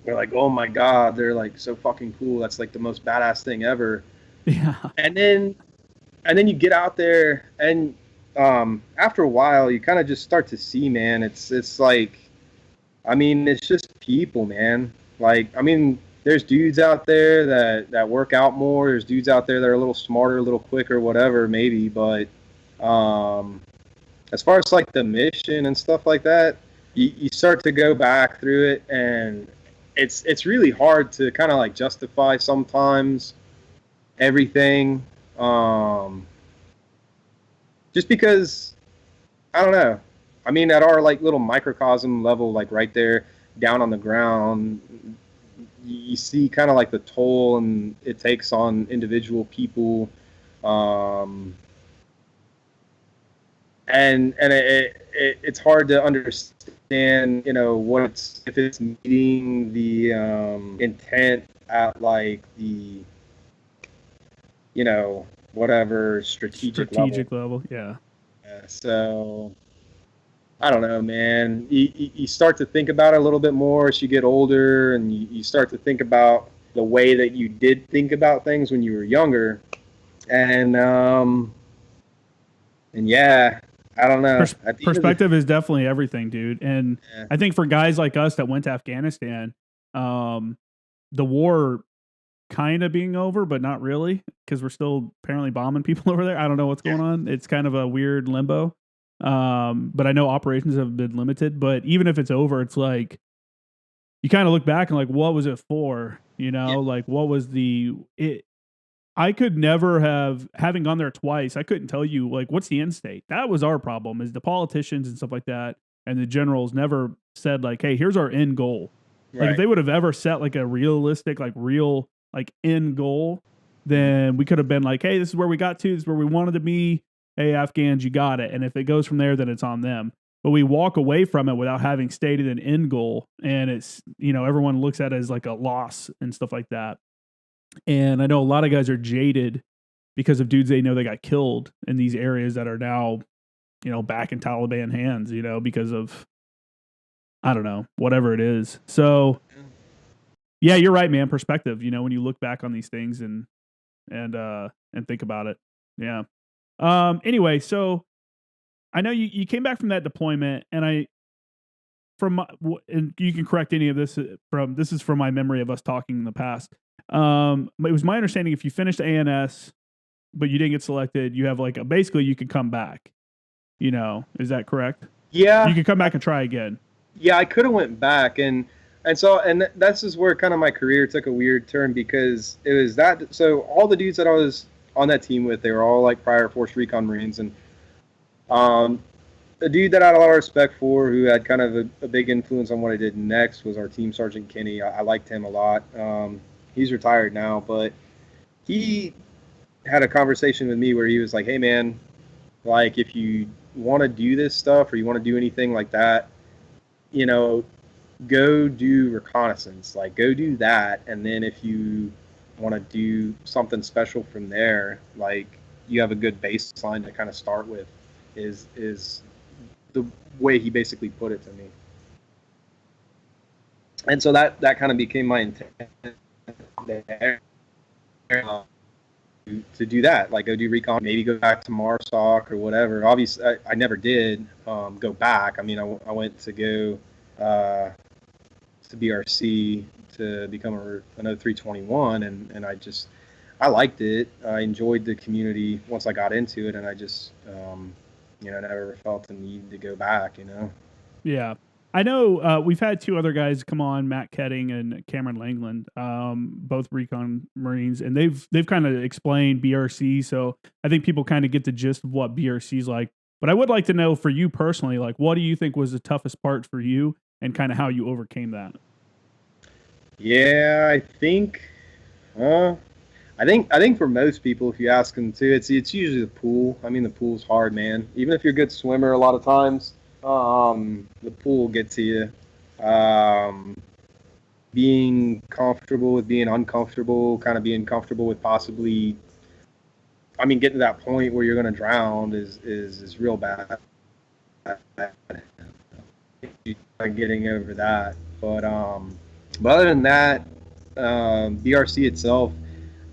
we're like, oh my god, they're like so fucking cool. That's like the most badass thing ever. Yeah. And then you get out there, and after a while, you kind of just start to see, man. It's like, I mean, it's just people, man. Like, I mean, there's dudes out there that work out more. There's dudes out there that are a little smarter, a little quicker, whatever, maybe. But as far as like the mission and stuff like that, you start to go back through it, and it's really hard to kind of like justify sometimes everything, just because I don't know. I mean, at our like little microcosm level, like right there down on the ground, you see kind of like the toll and it takes on individual people, Um, and it's hard to understand, what if it's meeting the intent at like the, whatever Strategic level. Yeah. So I don't know, man. You start to think about it a little bit more as you get older, and you start to think about the way that you did think about things when you were younger, and yeah, I don't know. Perspective is definitely everything, dude. And yeah. I think for guys like us that went to Afghanistan, the war kind of being over, but not really, because we're still apparently bombing people over there. I don't know what's going on. It's kind of a weird limbo. But I know operations have been limited. But even if it's over, it's like you kind of look back and like, what was it for? Like what was it? I could never having gone there twice, I couldn't tell you like what's the end state. That was our problem, is the politicians and stuff like that and the generals never said like, hey, here's our end goal. Right. Like if they would have ever set like a realistic, like real like end goal, then we could have been like, hey, this is where we got to, this is where we wanted to be. Hey, Afghans, you got it. And if it goes from there, then it's on them. But we walk away from it without having stated an end goal. And it's, everyone looks at it as like a loss and stuff like that. And I know a lot of guys are jaded because of dudes they know they got killed in these areas that are now, back in Taliban hands, because of, I don't know, whatever it is. So, yeah, you're right, man. Perspective, when you look back on these things and think about it. Yeah. Anyway, so I know you came back from that deployment, and and you can correct any of this this is from my memory of us talking in the past. It was my understanding if you finished ANS, but you didn't get selected, you have like basically you could come back. Is that correct? Yeah. You could come back and try again. Yeah, I could have went back, and that's just where kind of my career took a weird turn, because it was that. So all the dudes that I was on that team with, they were all like prior Force Recon Marines, and a dude that I had a lot of respect for, who had kind of a big influence on what I did next, was our Team Sergeant Kenny. I liked him a lot. He's retired now, but he had a conversation with me where he was like, hey, man, like if you want to do this stuff or you want to do anything like that, go do reconnaissance, like go do that. And then if you want to do something special from there, like you have a good baseline to kind of start with, is the way he basically put it to me. And so that kind of became my intent there, to do that, like go do recon, maybe go back to MARSOC or whatever. Obviously, I never did go back. I mean, I went to go to BRC to become an 0321, and I liked it. I enjoyed the community once I got into it, and I just never felt the need to go back. Yeah. I know we've had two other guys come on, Matt Ketting and Cameron Langland, both Recon Marines, and they've kind of explained BRC. So I think people kind of get the gist of what BRC is like. But I would like to know for you personally, like, what do you think was the toughest part for you, and kind of how you overcame that? Yeah, I think for most people, if you ask them to, it's usually the pool. I mean, the pool's hard, man. Even if you're a good swimmer, a lot of times, the pool will get to you. Being comfortable with being uncomfortable, kind of being comfortable with possibly, I mean, getting to that point where you're going to drown is real bad. Getting over that, but other than that, BRC itself.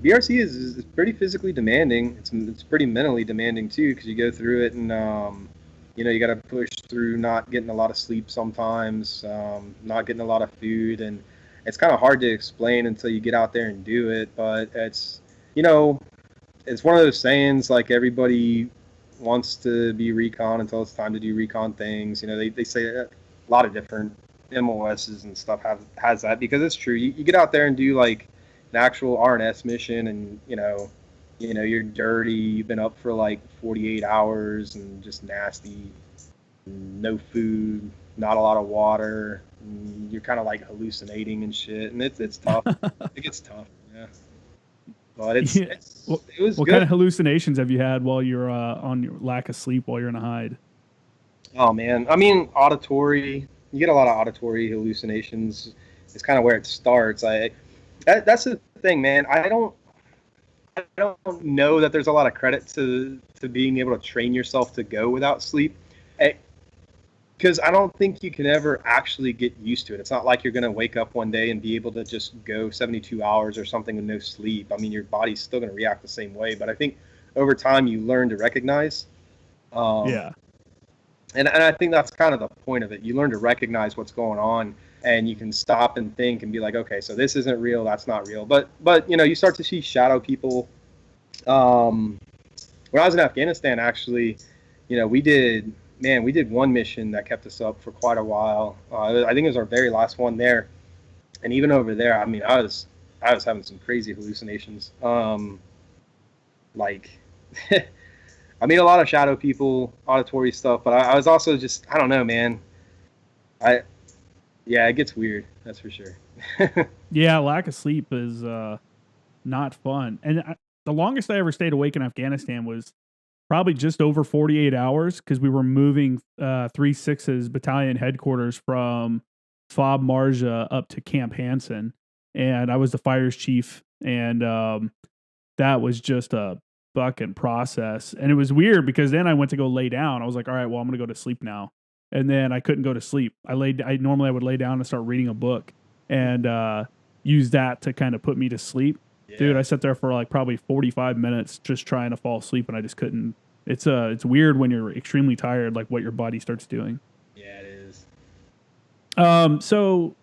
BRC is pretty physically demanding. It's pretty mentally demanding too, because you go through it, and you got to push through not getting a lot of sleep sometimes, not getting a lot of food, and it's kind of hard to explain until you get out there and do it. But it's it's one of those sayings, like everybody wants to be recon until it's time to do recon things. They say a lot of different MOSs and stuff has that, because it's true. You get out there and do like an actual RNS mission, and you're dirty, you've been up for like 48 hours and just nasty, no food, not a lot of water, you're kind of like hallucinating and shit, and it's tough. It gets tough. Yeah. But Yeah. it was What good. kind of hallucinations have you had while you're on your lack of sleep while you're in a hide? Oh man, I mean auditory. You get a lot of auditory hallucinations. It's kind of where it starts. That's the thing, man. I don't know that there's a lot of credit to being able to train yourself to go without sleep, because I don't think you can ever actually get used to it. It's not like you're going to wake up one day and be able to just go 72 hours or something with no sleep. I mean, your body's still going to react the same way, but I think over time you learn to recognize. Um, Yeah. and I think that's kind of the point of it. You learn to recognize what's going on, and you can stop and think and be like, okay, so this isn't real, that's not real. But you start to see shadow people. Um, when I was in Afghanistan, actually, we did one mission that kept us up for quite a while. I think it was our very last one there, and even over there, I mean, I was having some crazy hallucinations. Like, I mean, a lot of shadow people, auditory stuff, but I was also just, I don't know, man. I Yeah, it gets weird. That's for sure. Yeah, lack of sleep is not fun. And the longest I ever stayed awake in Afghanistan was probably just over 48 hours because we were moving 3/6's battalion headquarters from Fob Marja up to Camp Hansen. And I was the fires chief. And that was just a fucking process. And it was weird because then I went to go lay down. I was like, all right, well, I'm going to go to sleep now. And then I couldn't go to sleep. I normally I would lay down and start reading a book and use that to kind of put me to sleep. Yeah. Dude, I sat there for like probably 45 minutes just trying to fall asleep and I just couldn't. It's weird when you're extremely tired, like what your body starts doing. Yeah, it is. So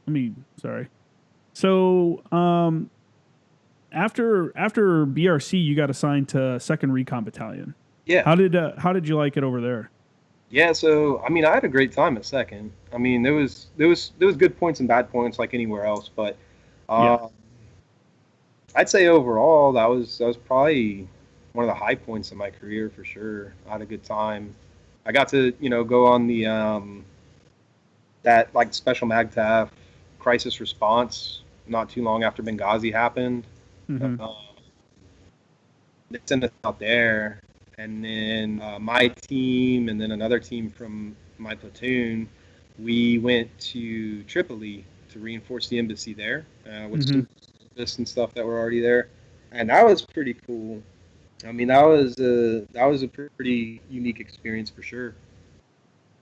let me sorry. So after BRC you got assigned to Second Recon Battalion. Yeah. How did you like it over there? Yeah, so I mean, I had a great time at second. I mean, there was good points and bad points like anywhere else, but Yeah. I'd say overall that was probably one of the high points of my career for sure. I had a good time. I got to go on the that like special MAGTF crisis response not too long after Benghazi happened. Mm-hmm. They sent us out there, and then my team and then another team from my platoon, we went to Tripoli to reinforce the embassy there with students and stuff that were already there, and that was pretty cool. I mean, that was a pretty unique experience for sure.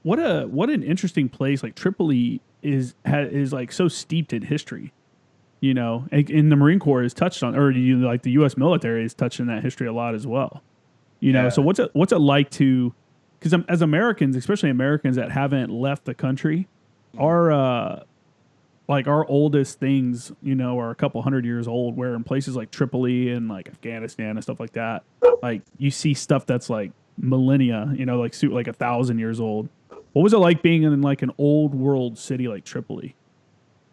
What an interesting place. Like Tripoli is like so steeped in history. You know, and the Marine Corps is touched on, or like the U.S. military is touching that history a lot as well. You know, Yeah. so what's it like to, because as Americans, especially Americans that haven't left the country, our like our oldest things, are a couple hundred years old. Where in places like Tripoli and like Afghanistan and stuff like that, like you see stuff that's like millennia, like 1,000 years old. What was it like being in like an old world city like Tripoli?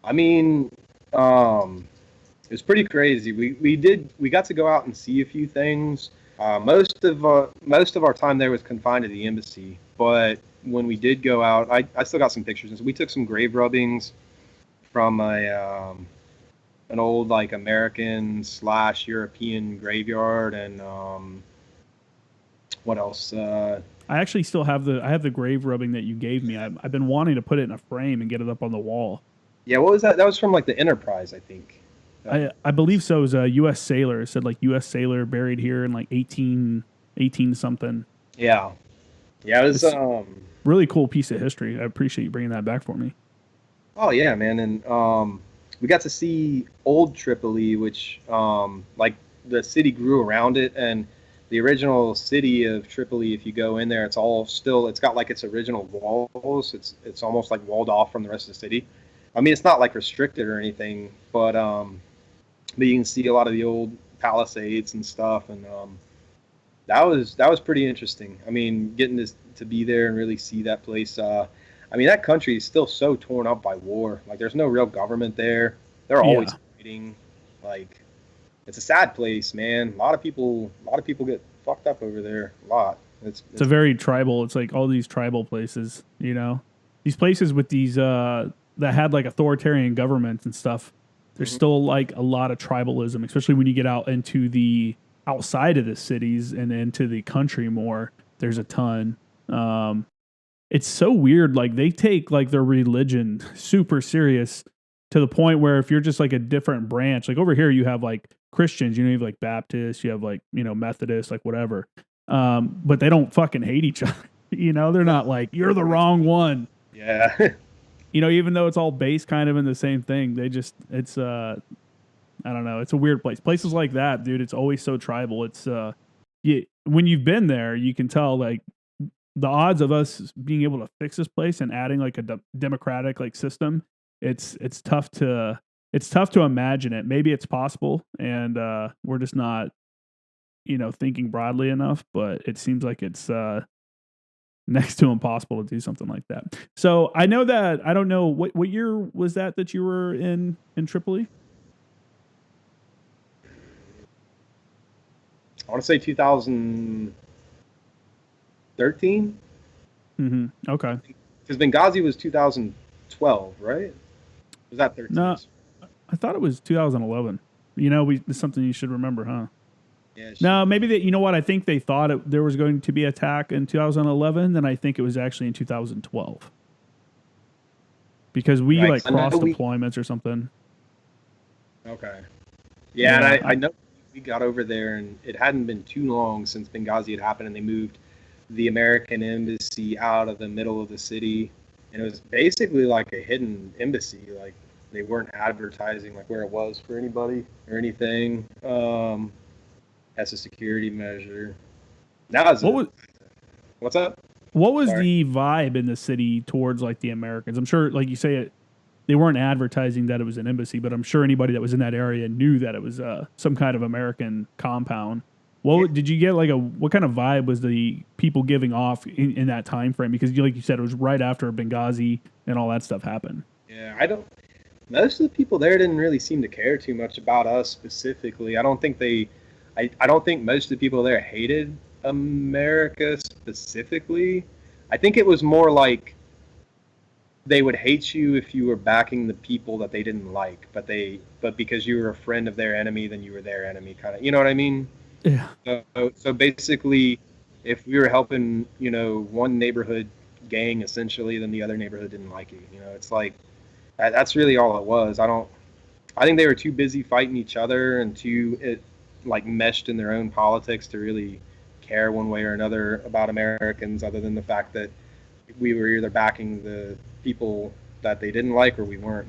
I mean, it was pretty crazy. We got to go out and see a few things. Most of our time there was confined to the embassy, but when we did go out, I still got some pictures. And so we took some grave rubbings from an old like American / European graveyard, and what else? I actually still have the grave rubbing that you gave me. I've been wanting to put it in a frame and get it up on the wall. Yeah, what was that? That was from like the Enterprise, I think. I believe so. It was a U.S. sailor. It said like U.S. sailor buried here in like 18 something. Yeah, yeah, it was. Really cool piece of history. I appreciate you bringing that back for me. Oh yeah, man, and we got to see old Tripoli, which like the city grew around it, and the original city of Tripoli. If you go in there, it's got like its original walls. It's almost like walled off from the rest of the city. I mean, it's not like restricted or anything, but you can see a lot of the old palisades and stuff, and that was pretty interesting. I mean, getting to be there and really see that place. I mean, that country is still so torn up by war. Like, there's no real government there. They're always fighting. Like, it's a sad place, man. A lot of people get fucked up over there. A lot. It's a very tribal. It's like all these tribal places. These places with these that had like authoritarian governments and stuff. There's still like a lot of tribalism, especially when you get out into the outside of the cities and into the country more. There's a ton. It's so weird. Like they take like their religion super serious to the point where if you're just like a different branch, like over here you have like Christians, you have like Baptists, you have like, Methodists, like whatever. But they don't fucking hate each other. They're not like, you're the wrong one. Yeah. Even though it's all based kind of in the same thing, it's I don't know. It's a weird place. Places like that, dude, it's always so tribal. It's when you've been there, you can tell like the odds of us being able to fix this place and adding like a democratic like system, it's tough to imagine it. Maybe it's possible, and we're just not thinking broadly enough. But it seems like it's next to impossible to do something like that. So I know that I don't know what year was that you were in Tripoli. I want to say 2013. Mm-hmm. Okay. Because Benghazi was 2012, right? Was that 13? No, I thought it was 2011. It's something you should remember, huh? Yeah. No, maybe that. You know what? I think they thought there was going to be an attack in 2011, then I think it was actually in 2012 because we like crossed deployments or something. Okay. Yeah, and I know we got over there, and it hadn't been too long since Benghazi had happened, and they moved the American embassy out of the middle of the city, and it was basically like a hidden embassy. Like they weren't advertising like where it was for anybody or anything. As a security measure. What's up? What was the vibe in the city towards like the Americans? I'm sure, like you say, they weren't advertising that it was an embassy, but I'm sure anybody that was in that area knew that it was some kind of American compound. Did you get like what kind of vibe was the people giving off in that time frame? Because like you said, it was right after Benghazi and all that stuff happened. Yeah, most of the people there didn't really seem to care too much about us specifically. I don't think most of the people there hated America specifically. I think it was more like they would hate you if you were backing the people that they didn't like, but because you were a friend of their enemy, then you were their enemy, kind of. You know what I mean? Yeah. So basically, if we were helping, one neighborhood gang essentially, then the other neighborhood didn't like you. It's like that's really all it was. I think they were too busy fighting each other and like meshed in their own politics to really care one way or another about Americans, other than the fact that we were either backing the people that they didn't like or we weren't.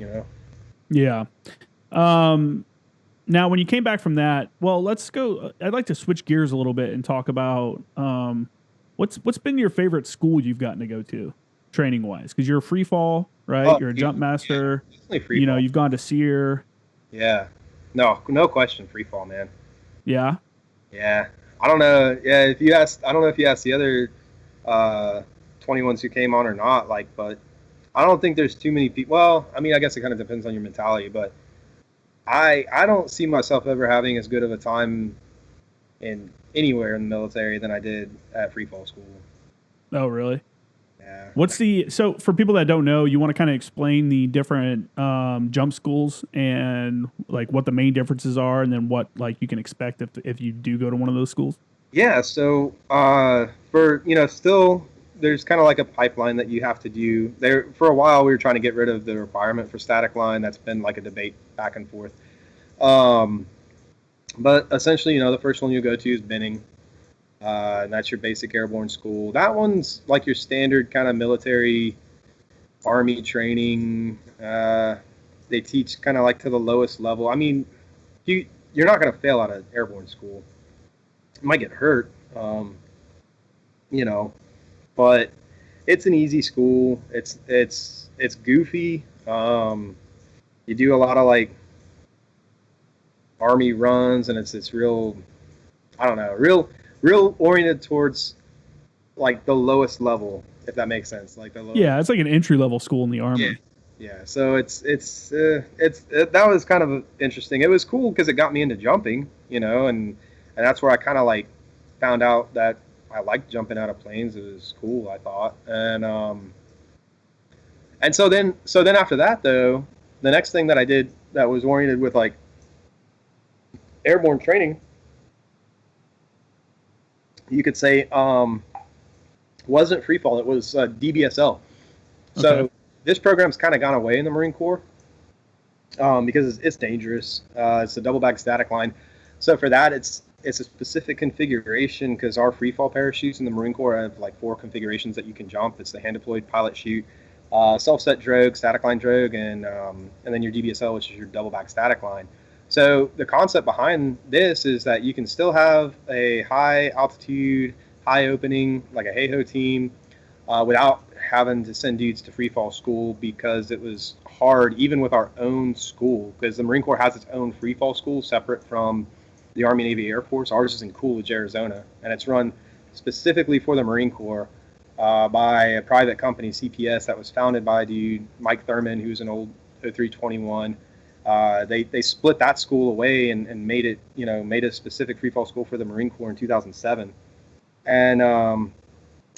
Yeah. Now, when you came back from that, well, let's go. I'd like to switch gears a little bit and talk about what's been your favorite school you've gotten to go to, training wise, because you're a free fall, right? Oh, you're a jump master. Yeah, definitely free fall. You've gone to SEER. Yeah. No question, free fall, man. Yeah. Yeah. I don't know. Yeah, I don't know if you asked the other 21s who came on or not, but I don't think there's too many people. Well, I mean, I guess it kind of depends on your mentality, but I don't see myself ever having as good of a time in anywhere in the military than I did at free fall school. Oh, really? Yeah. So for people that don't know, you want to kind of explain the different jump schools and like what the main differences are, and then what like you can expect if you do go to one of those schools? Yeah. So still there's kind of like a pipeline that you have to do. There for a while we were trying to get rid of the requirement for static line. That's been like a debate back and forth. But essentially, the first one you go to is Benning. And that's your basic airborne school. That one's like your standard kind of military Army training. They teach kind of like to the lowest level. I mean, you're not going to fail out of airborne school. You might get hurt, but it's an easy school. It's goofy. You do a lot of like Army runs, and it's real. I don't know, real oriented towards like the lowest level, if that makes sense. Like the lowest. Yeah, it's like an entry level school in the Army. Yeah. So that was kind of interesting. It was cool because it got me into jumping, and that's where I kind of like found out that I liked jumping out of planes. It was cool, I thought, and so then after that though, the next thing that I did that was oriented with like airborne training, you could say, wasn't free fall. It was DBSL. So Okay. this program's kind of gone away in the Marine Corps because it's dangerous. It's a double bag static line. So for that, it's a specific configuration because our free fall parachutes in the Marine Corps have like 4 configurations that you can jump. It's the hand deployed pilot chute, self-set drogue, static line drogue, and then your DBSL, which is your double bag static line. So the concept behind this is that you can still have a high altitude, high opening, like a hey-ho team, without having to send dudes to free fall school, because it was hard even with our own school, because the Marine Corps has its own free fall school separate from the Army, Navy, Air Force. Ours is in Coolidge, Arizona, and it's run specifically for the Marine Corps by a private company, CPS, that was founded by a dude, Mike Thurman, who's an old 0321. They split that school away and made it, made a specific free fall school for the Marine Corps in 2007. And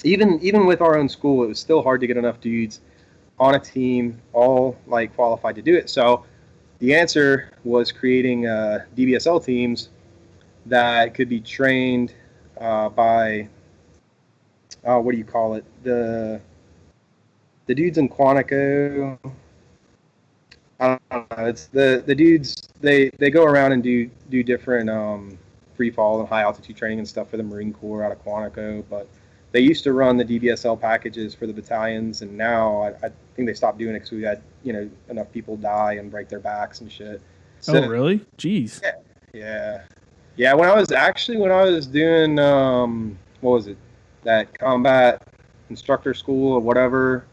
even with our own school, it was still hard to get enough dudes on a team all like qualified to do it. So the answer was creating DBSL teams that could be trained by what do you call it? The dudes in Quantico. I don't know. It's the dudes. They go around and do different free fall and high altitude training and stuff for the Marine Corps out of Quantico. But they used to run the DBSL packages for the battalions, and now I think they stopped doing it because we had enough people die and break their backs and shit. So, Oh, really? Jeez. Yeah. When I was doing what was it? That combat instructor school or whatever,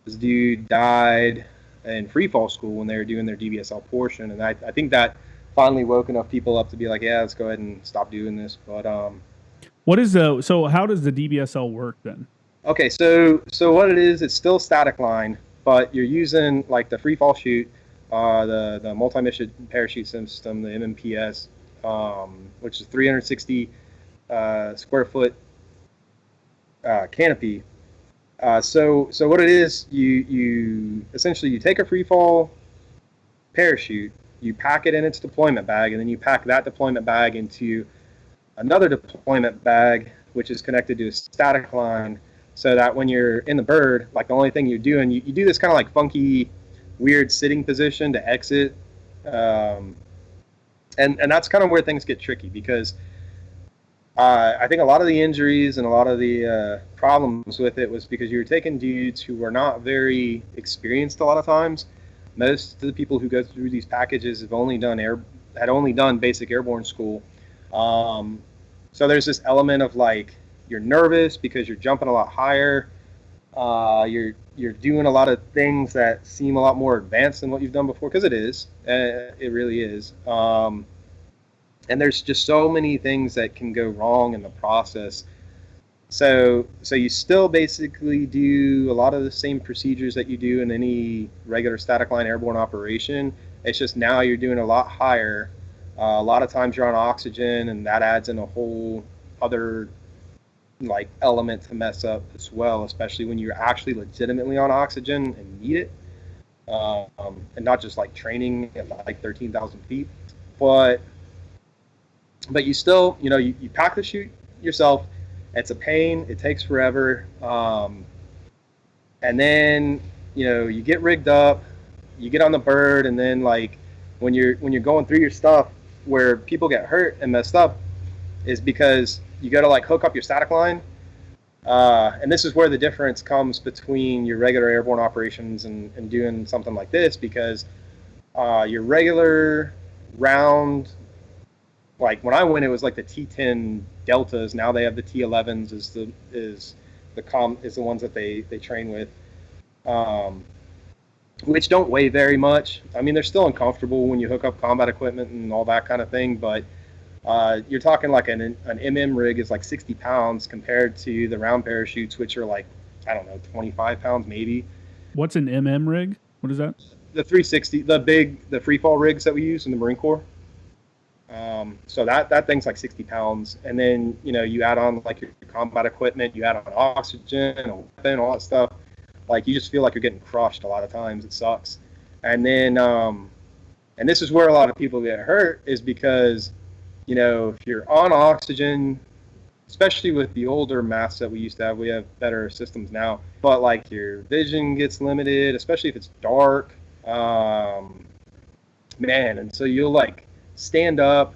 this dude died in free fall school when they were doing their DBSL portion, and I think that finally woke enough people up to be like, yeah, let's go ahead and stop doing this. But so how does the DBSL work then? okay, so what it is, it's still static line, but you're using like the free fall chute, the multi-mission parachute system, the MMPS, which is 360 square foot canopy. So what it is, you essentially take a free fall parachute, you pack it in its deployment bag, and then you pack that deployment bag into another deployment bag, which is connected to a static line, so that when you're in the bird, like the only thing you're doing, you do this kind of like funky, weird sitting position to exit, and that's kind of where things get tricky, because I think a lot of the injuries and a lot of the problems with it was because you were taking dudes who were not very experienced a lot of times. Most of the people who go through these packages had only done basic airborne school. So there's this element of like, you're nervous because you're jumping a lot higher. You're doing a lot of things that seem a lot more advanced than what you've done before, because it is. It really is. And there's just so many things that can go wrong in the process. So you still basically do a lot of the same procedures that you do in any regular static line airborne operation. It's just now you're doing a lot higher. A lot of times you're on oxygen, and that adds in a whole other like element to mess up as well, especially when you're actually legitimately on oxygen and need it, and not just like training at like 13,000 feet. But you still, you pack the chute yourself. It's a pain. It takes forever. And then, you get rigged up, you get on the bird, and then like when you're going through your stuff, where people get hurt and messed up is because you got to like hook up your static line. And this is where the difference comes between your regular airborne operations and doing something like this, because your regular round, like when I went, it was like the T10 Deltas. Now they have the T11s is the ones that they train with, which don't weigh very much. I mean, they're still uncomfortable when you hook up combat equipment and all that kind of thing, but you're talking like an MM rig is like 60 pounds compared to the round parachutes, which are like, I don't know, 25 pounds maybe. What's an MM rig? What is that? The 360, the free fall rigs that we use in the Marine Corps. So that thing's like 60 pounds. And then, you add on like your combat equipment, you add on oxygen, a weapon, all that stuff. Like, you just feel like you're getting crushed a lot of times. It sucks. And then, and this is where a lot of people get hurt, is because, if you're on oxygen, especially with the older masks that we used to have, we have better systems now, but like your vision gets limited, especially if it's dark. Man, and so you'll like stand up,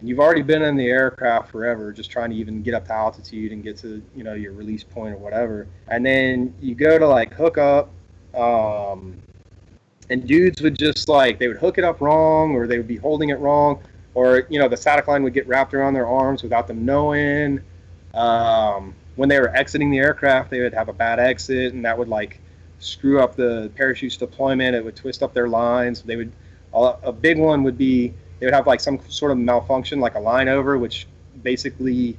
and you've already been in the aircraft forever, just trying to even get up to altitude and get to your release point or whatever, and then you go to like hook up, and dudes would just like, they would hook it up wrong, or they would be holding it wrong, or the static line would get wrapped around their arms without them knowing. When they were exiting the aircraft, they would have a bad exit, and that would like screw up the parachute's deployment. It would twist up their lines. A big one would be, they would have like some sort of malfunction, like a line over, which basically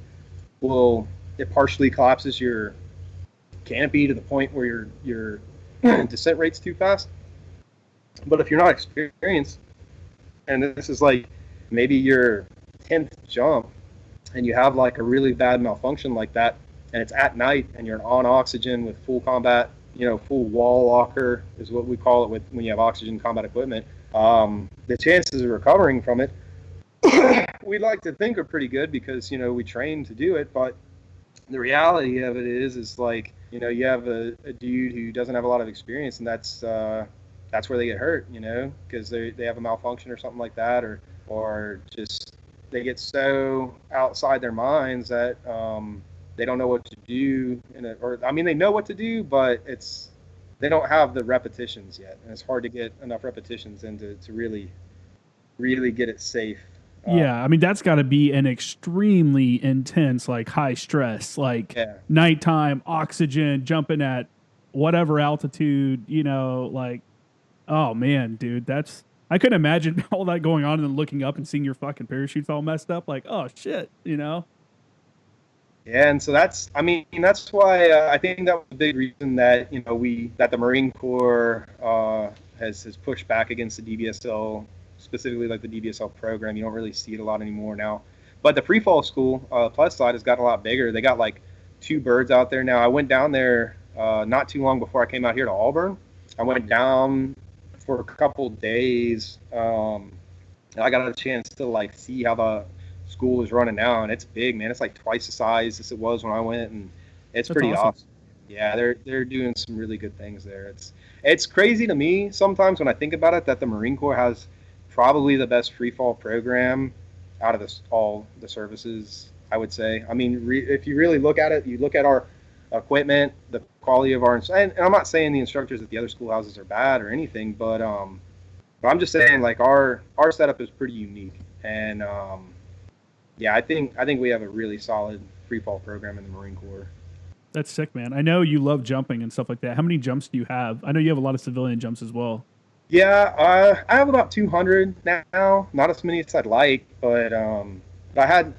it partially collapses your canopy to the point where your descent rate's too fast. But if you're not experienced, and this is like maybe your 10th jump, and you have like a really bad malfunction like that, and it's at night, and you're on oxygen with full combat, full wall locker is what we call it when you have oxygen combat equipment, the chances of recovering from it, we'd like to think are pretty good, because we train to do it. But the reality of it is like, you have a dude who doesn't have a lot of experience, and that's where they get hurt, because they have a malfunction or something like that, or just they get so outside their minds that they don't know what to do, they know what to do, but they don't have the repetitions yet, and it's hard to get enough repetitions in to really, really get it safe. Yeah, that's got to be an extremely intense, like high stress, like nighttime oxygen, jumping at whatever altitude, like, oh man, dude, I couldn't imagine all that going on and then looking up and seeing your fucking parachutes all messed up, like, oh shit, Yeah, and so that's why I think that was a big reason that that the Marine Corps has pushed back against the DBSL, specifically like the DBSL program. You don't really see it a lot anymore now. But the free fall school plus side has gotten a lot bigger. They got like 2 birds out there now. I went down there not too long before I came out here to Auburn. I went down for a couple days. I got a chance to like see how the school is running now, and it's big, man. It's like twice the size as it was when I went, and it's pretty awesome. Yeah, they're doing some really good things there. It's crazy to me sometimes when I think about it that the Marine Corps has probably the best free fall program out of all the services, I would say. If you really look at it, you look at our equipment, the quality of and I'm not saying the instructors at the other schoolhouses are bad or anything, but I'm just saying like our setup is pretty unique, and I think we have a really solid free fall program in the Marine Corps. That's sick, man. I know you love jumping and stuff like that. How many jumps do you have? I know you have a lot of civilian jumps as well. Yeah, I have about 200 now. Not as many as I'd like, but I had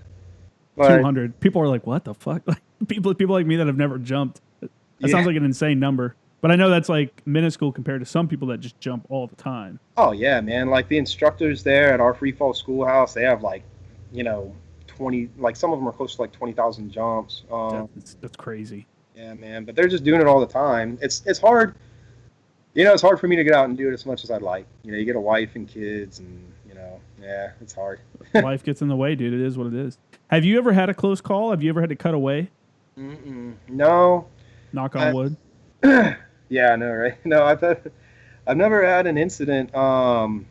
200. People are like, "What the fuck?" Like, people like me that have never jumped. That sounds like an insane number. But I know that's like minuscule compared to some people that just jump all the time. Oh yeah, man! Like the instructors there at our free fall schoolhouse, they have like, 20. Like some of them are close to like 20,000 jumps. That's crazy. Yeah, man. But they're just doing it all the time. It's hard. It's hard for me to get out and do it as much as I'd like. You get a wife and kids, and it's hard. Life gets in the way, dude. It is what it is. Have you ever had a close call? Have you ever had to cut away? No. Knock on wood. Yeah, I know, right? No, I've never had an incident. I'd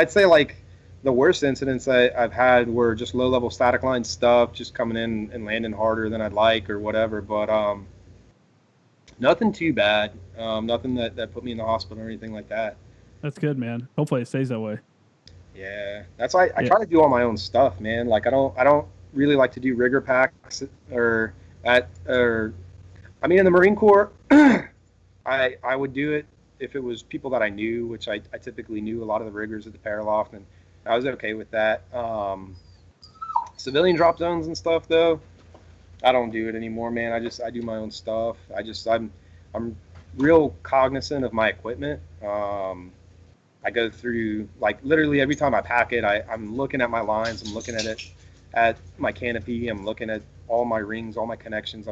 say like the worst incidents I've had were just low-level static line stuff, just coming in and landing harder than I'd like or whatever. But nothing too bad. Nothing that put me in the hospital or anything like that. That's good, man. Hopefully it stays that way. Yeah, that's why I try to do all my own stuff, man. Like I don't really like to do rigger packs in the Marine Corps. I would do it if it was people that I knew, which I typically knew a lot of the riggers at the Paraloft, and I was okay with that. Civilian drop zones and stuff, though, I don't do it anymore, man. I do my own stuff. I'm real cognizant of my equipment. I go through, like, literally every time I pack it, I'm looking at my lines, I'm looking at it, at my canopy, I'm looking at all my rings, all my connections.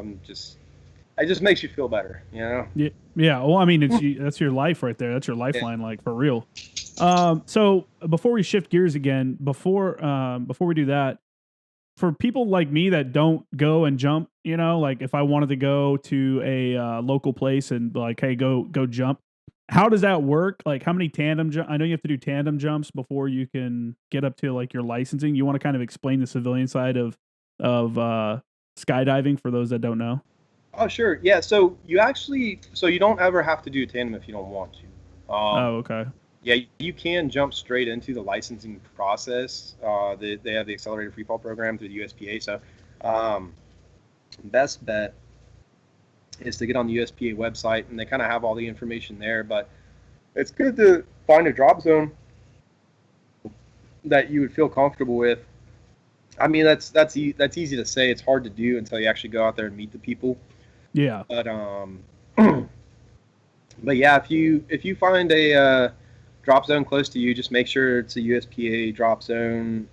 it just makes you feel better, you know? Yeah. Yeah. Well, I mean, that's your life right there. That's your lifeline, like for real. So before we shift gears again, before we do that, for people like me that don't go and jump, like if I wanted to go to a local place and like, hey, go jump, how does that work? Like, how many tandem I know you have to do tandem jumps before you can get up to like your licensing. You want to kind of explain the civilian side of skydiving for those that don't know? Oh, sure. Yeah. So you don't ever have to do tandem if you don't want to. Oh, okay. Yeah, you can jump straight into the licensing process. They have the accelerated free fall program through the USPA. So, best bet is to get on the USPA website, and they kind of have all the information there. But it's good to find a drop zone that you would feel comfortable with. I mean, that's easy to say. It's hard to do until you actually go out there and meet the people. Yeah. But but yeah, if you find a drop zone close to you, just make sure it's a USPA drop zone.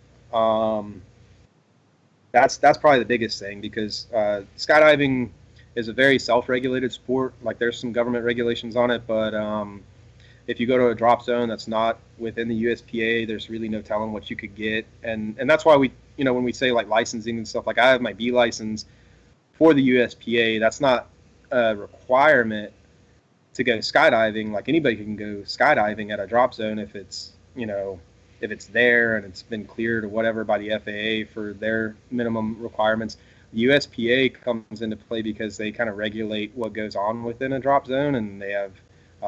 That's probably the biggest thing, because skydiving is a very self-regulated sport. Like, there's some government regulations on it, but if you go to a drop zone that's not within the USPA, there's really no telling what you could get. And that's why we, when we say like licensing and stuff, like I have my B license for the USPA. That's not a requirement to go skydiving. Like, anybody can go skydiving at a drop zone if it's, if it's there and it's been cleared or whatever by the FAA for their minimum requirements. The USPA comes into play because they kind of regulate what goes on within a drop zone, and they have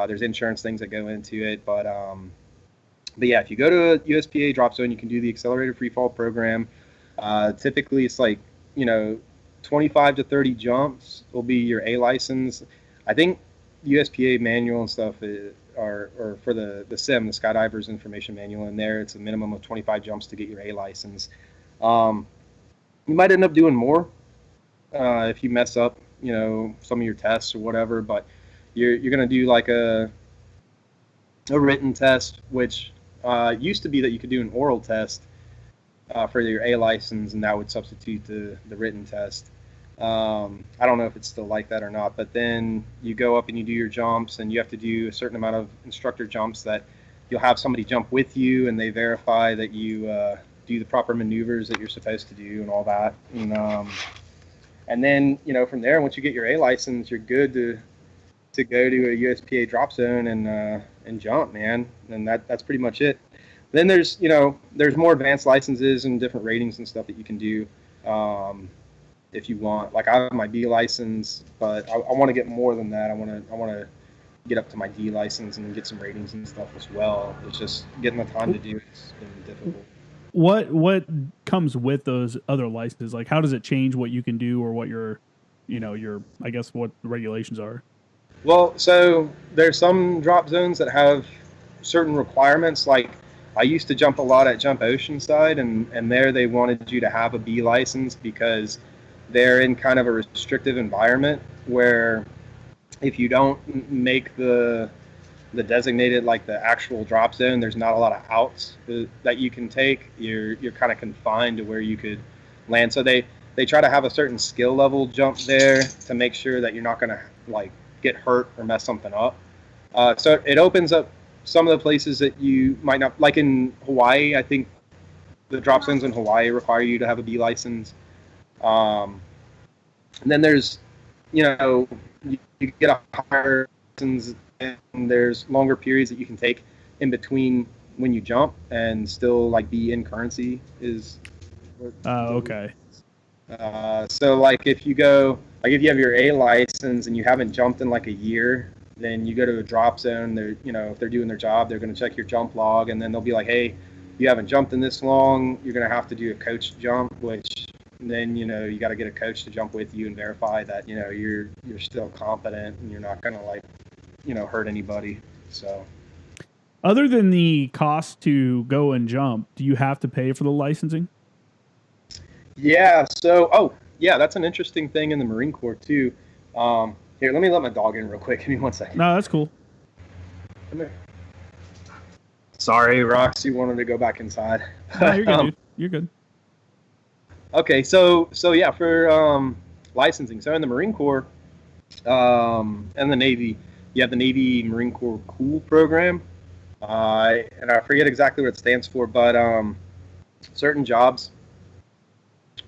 there's insurance things that go into it. But yeah, if you go to a USPA drop zone, you can do the accelerated free fall program. Typically, it's like 25 to 30 jumps will be your A license. I think USPA manual and stuff or for the SIM, the Skydiver's Information Manual, in there, it's a minimum of 25 jumps to get your A license. You might end up doing more if you mess up, some of your tests or whatever, but you're going to do like a written test, which used to be that you could do an oral test for your A license, and that would substitute the written test. I don't know if it's still like that or not, but then you go up and you do your jumps, and you have to do a certain amount of instructor jumps that you'll have somebody jump with you, and they verify that you do the proper maneuvers that you're supposed to do and all that. And then, from there, once you get your A license, you're good to go to a USPA drop zone and jump, man. And that's pretty much it. Then there's more advanced licenses and different ratings and stuff that you can do. If you want, like, I have my B license, but I want to get more than that. I want to get up to my D license and get some ratings and stuff as well. It's just getting the time to do it's been difficult. What comes with those other licenses? Like, how does it change what you can do, or what your I guess what the regulations are? Well, so there's some drop zones that have certain requirements. Like, I used to jump a lot at Jump Oceanside, and there they wanted you to have a B license because they're in kind of a restrictive environment where if you don't make the designated, like the actual drop zone, there's not a lot of outs that you can take. You're kind of confined to where you could land. So they try to have a certain skill level jump there to make sure that you're not going to like get hurt or mess something up. So it opens up some of the places that you might not, like in Hawaii. I think the drop zones in Hawaii require you to have a B license. And then there's, you get a higher license, and there's longer periods that you can take in between when you jump and still like be in currency is. Okay. So like if you have your A license and you haven't jumped in like a year, then you go to a drop zone. They're, if they're doing their job, they're going to check your jump log, and then they'll be like, hey, you haven't jumped in this long. You're going to have to do a coach jump, which then, you got to get a coach to jump with you and verify that, you're still competent and you're not going to like, hurt anybody. So other than the cost to go and jump, do you have to pay for the licensing? Yeah. So, that's an interesting thing in the Marine Corps too. Here, let me let my dog in real quick. Give me 1 second. No, that's cool. Come here. Sorry, Roxy wanted to go back inside. No, you're good, dude. You're good. Okay, so yeah, for licensing. So in the Marine Corps, And the Navy, you have the Navy Marine Corps Cool program, and I forget exactly what it stands for, but certain jobs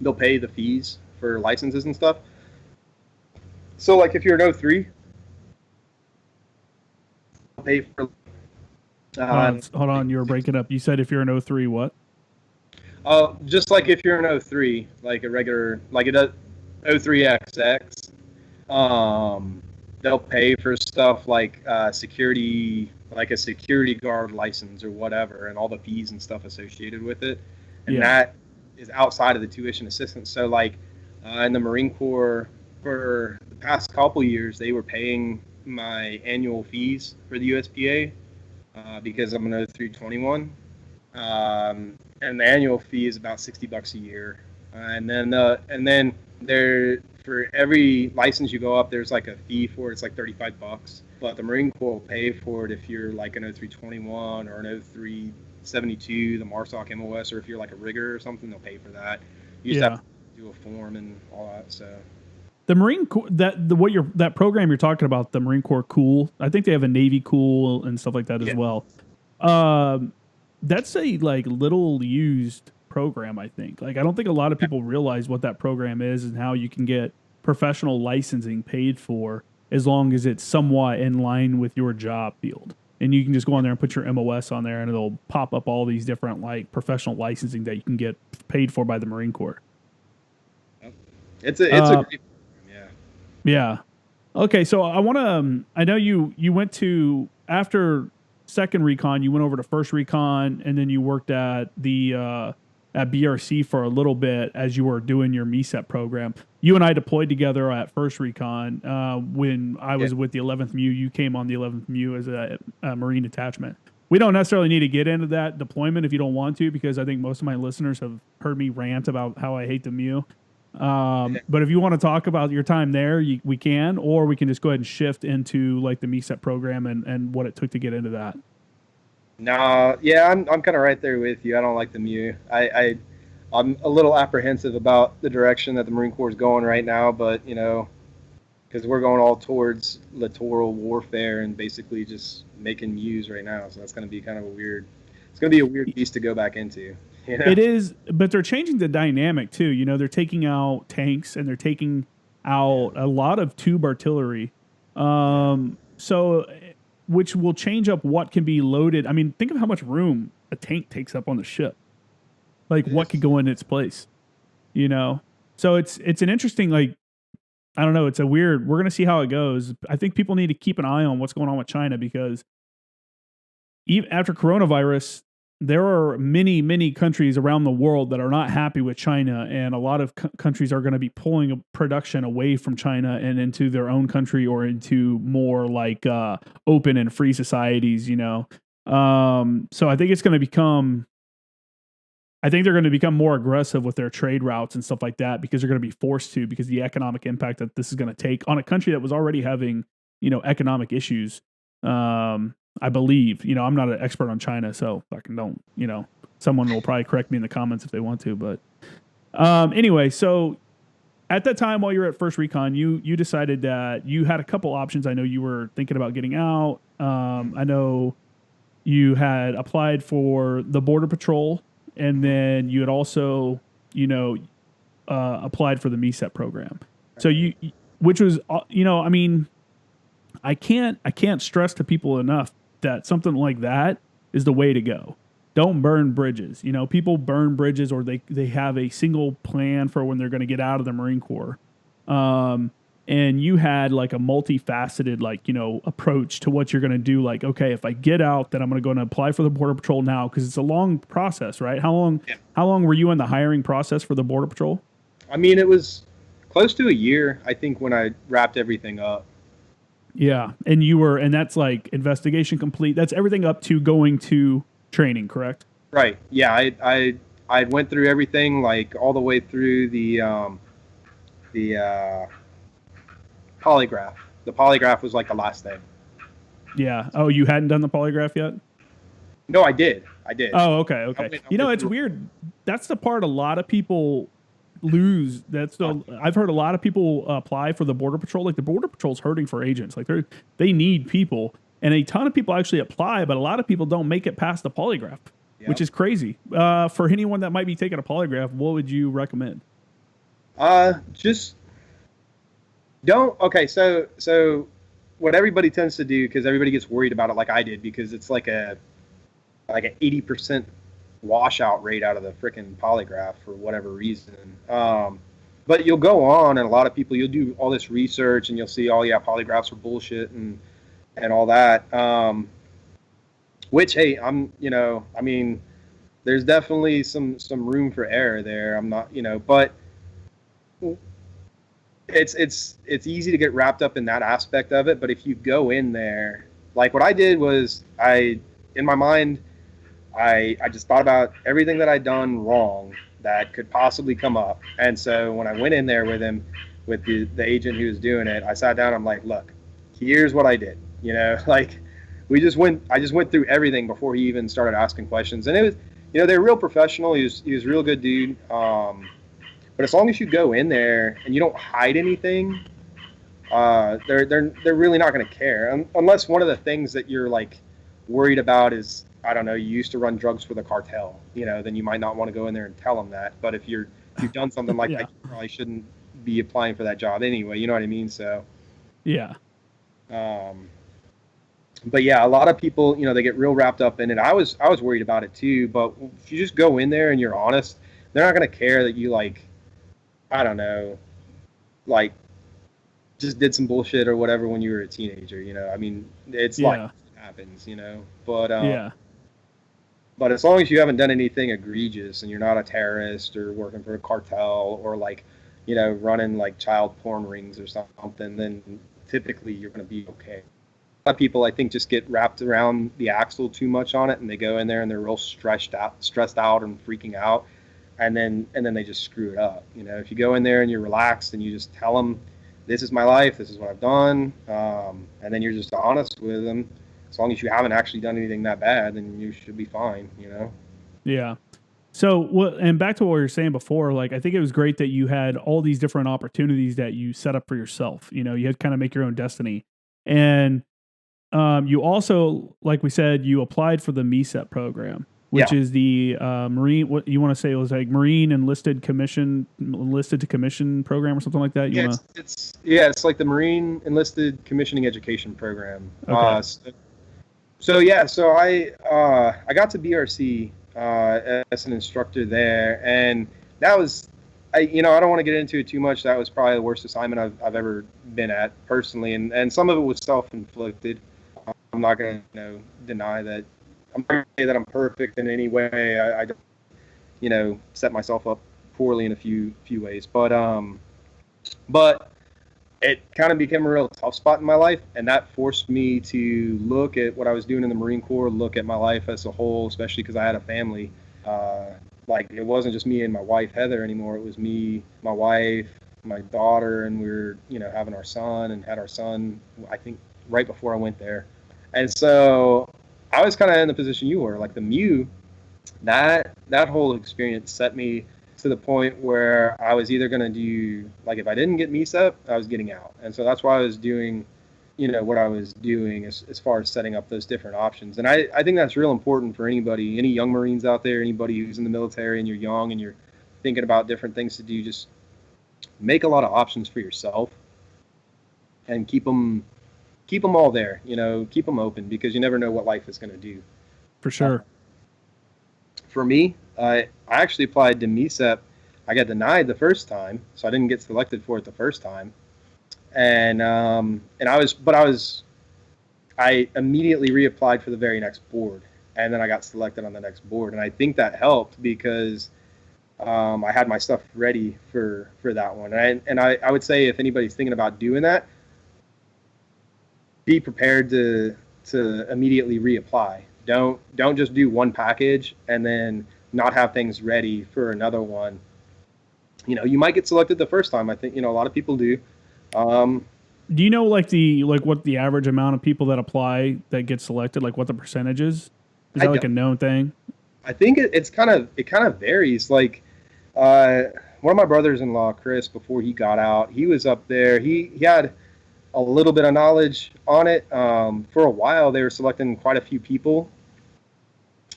they'll pay the fees for licenses and stuff. So like if you're an O3, they'll pay for. Hold on, you were breaking up. You said if you're an O3, what? Just like if you're an O3, like a regular, like it does O3XX, they'll pay for stuff like security, like a security guard license or whatever, and all the fees and stuff associated with it. And that is outside of the tuition assistance. So like in the Marine Corps, for the past couple years, they were paying my annual fees for the USPA because I'm an O321. And the annual fee is about $60 a year. And then there, for every license you go up, there's like a fee for it. It's like $35. But the Marine Corps will pay for it if you're like an O321 or an O372, the MARSOC MOS, or if you're like a rigger or something, they'll pay for that. You just have to do a form and all that. So the Marine Corps, that program you're talking about, the Marine Corps Cool, I think they have a Navy Cool and stuff like that as well. That's a like little used program, I think. Like I don't think a lot of people realize what that program is and how you can get professional licensing paid for as long as it's somewhat in line with your job field. And you can just go on there and put your MOS on there and it'll pop up all these different like professional licensing that you can get paid for by the Marine Corps. It's a great program, yeah. Yeah. Okay, so I want to I know you went to, after second recon, you went over to first recon, and then you worked at the at BRC for a little bit as you were doing your MECEP program. You and I deployed together at first recon when I was with the 11th MU. You came on the 11th MU as a Marine detachment. We don't necessarily need to get into that deployment if you don't want to, because I think most of my listeners have heard me rant about how I hate the MU. But if you want to talk about your time there, we can, or we can just go ahead and shift into like the MECEP program and what it took to get into that. No, yeah, I'm kind of right there with you. I don't like the MU. I'm a little apprehensive about the direction that the Marine Corps is going right now, but you know, because we're going all towards littoral warfare and basically just making MUs right now, so that's going to be kind of it's going to be a weird beast to go back into. You know? It is, but they're changing the dynamic too. You know, they're taking out tanks and they're taking out a lot of tube artillery. So, which will change up what can be loaded. I mean, think of how much room a tank takes up on the ship. Like what could go in its place, you know? So it's an interesting, like, I don't know. It's a weird, we're going to see how it goes. I think people need to keep an eye on what's going on with China, because even after coronavirus, there are many, many countries around the world that are not happy with China, and a lot of countries are going to be pulling a production away from China and into their own country or into more like open and free societies, you know. So I think it's going to become, I think they're going to become more aggressive with their trade routes and stuff like that, because they're going to be forced to, because the economic impact that this is going to take on a country that was already having, you know, economic issues. I believe, you know, I'm not an expert on China, so fucking don't, you know, someone will probably correct me in the comments if they want to, but anyway, so at that time while you're at first recon, you decided that you had a couple options. I know you were thinking about getting out. I know you had applied for the Border Patrol, and then you had also, you know, applied for the MECEP program. So which was, you know, I mean, I can't stress to people enough that something like that is the way to go. Don't burn bridges. You know, people burn bridges, or they have a single plan for when they're going to get out of the Marine Corps. And you had like a multifaceted, like, you know, approach to what you're going to do. Like, okay, if I get out, then I'm going to go and apply for the Border Patrol now, because it's a long process, right? How long were you in the hiring process for the Border Patrol? I mean, it was close to a year, I think, when I wrapped everything up. Yeah, and that's like investigation complete. That's everything up to going to training, correct? Right. Yeah, I went through everything, like all the way through the polygraph. The polygraph was like the last thing. Yeah. Oh, you hadn't done the polygraph yet? No, I did. Oh, okay. You know, it's weird. That's the part a lot of people lose. I've heard a lot of people apply for the Border Patrol. Like the Border Patrol's hurting for agents. Like they need people, and a ton of people actually apply, but a lot of people don't make it past the polygraph, which is crazy. For anyone that might be taking a polygraph, what would you recommend? Just don't. Okay, so what everybody tends to do, because everybody gets worried about it, like I did, because it's like an 80% washout rate out of the freaking polygraph for whatever reason. But you'll go on, and a lot of people, you'll do all this research, and you'll see, oh yeah, polygraphs are bullshit and all that. Which, hey, I mean, there's definitely some room for error there. I'm not, but it's easy to get wrapped up in that aspect of it. But if you go in there, like what I did was, in my mind, I just thought about everything that I'd done wrong that could possibly come up. And so when I went in there with him, with the agent who was doing it, I sat down, I'm like, look, here's what I did. Like I just went through everything before he even started asking questions. And it was, they're real professional. He was a real good dude. But as long as you go in there and you don't hide anything, they're really not going to care. Unless one of the things that you're like worried about is, I don't know, you used to run drugs for the cartel, then you might not want to go in there and tell them that. But if you've done something like that, you probably shouldn't be applying for that job anyway. You know what I mean? So, yeah. But yeah, a lot of people, they get real wrapped up in it. I was worried about it too. But if you just go in there and you're honest, they're not going to care that you like, I don't know, like just did some bullshit or whatever when you were a teenager. I mean, it's like it happens, But but as long as you haven't done anything egregious and you're not a terrorist or working for a cartel or like, running like child porn rings or something, then typically you're going to be okay. A lot of people, I think, just get wrapped around the axle too much on it, and they go in there and they're real stressed out and freaking out, and then they just screw it up. If you go in there and you're relaxed and you just tell them, this is my life, this is what I've done, and then you're just honest with them. As long as you haven't actually done anything that bad, then you should be fine, Yeah. So, and back to what you were saying before, like, I think it was great that you had all these different opportunities that you set up for yourself. You had to kind of make your own destiny. And you also, like we said, you applied for the MECEP program, which is the Marine, what you want to say, it was like Marine Enlisted to Commission program or something like that? It's like the Marine Enlisted Commissioning Education Program. Okay. So I got to BRC as an instructor there, and that was, I don't want to get into it too much. That was probably the worst assignment I've ever been at personally, and some of it was self-inflicted. I'm not going to deny that. I'm not going to say that I'm perfect in any way. I don't, set myself up poorly in a few ways, but it kind of became a real tough spot in my life, and that forced me to look at what I was doing in the Marine Corps, look at my life as a whole, especially because I had a family. Like, it wasn't just me and my wife, Heather, anymore. It was me, my wife, my daughter, and we were, having our son, and had our son, I think, right before I went there. And so I was kind of in the position you were, like the MEU, that whole experience set me to the point where I was either going to do, like, if I didn't get MECEP, I was getting out. And so that's why I was doing, what I was doing as far as setting up those different options. And I think that's real important for anybody, any young Marines out there, anybody who's in the military and you're young and you're thinking about different things to do, just make a lot of options for yourself and keep them all there, keep them open, because you never know what life is going to do. For sure. For me, I actually applied to MECEP. I got denied the first time, so I didn't get selected for it the first time. And I immediately reapplied for the very next board, and then I got selected on the next board. And I think that helped because I had my stuff ready for that one. And I would say, if anybody's thinking about doing that, be prepared to immediately reapply. Don't just do one package and then not have things ready for another one. You might get selected the first time. I think, a lot of people do. Do you know what the average amount of people that apply that get selected, like what the percentage is? Is that like a known thing? I think it kind of varies. Like, one of my brothers-in-law, Chris, before he got out, he was up there. He had a little bit of knowledge on it. For a while, they were selecting quite a few people.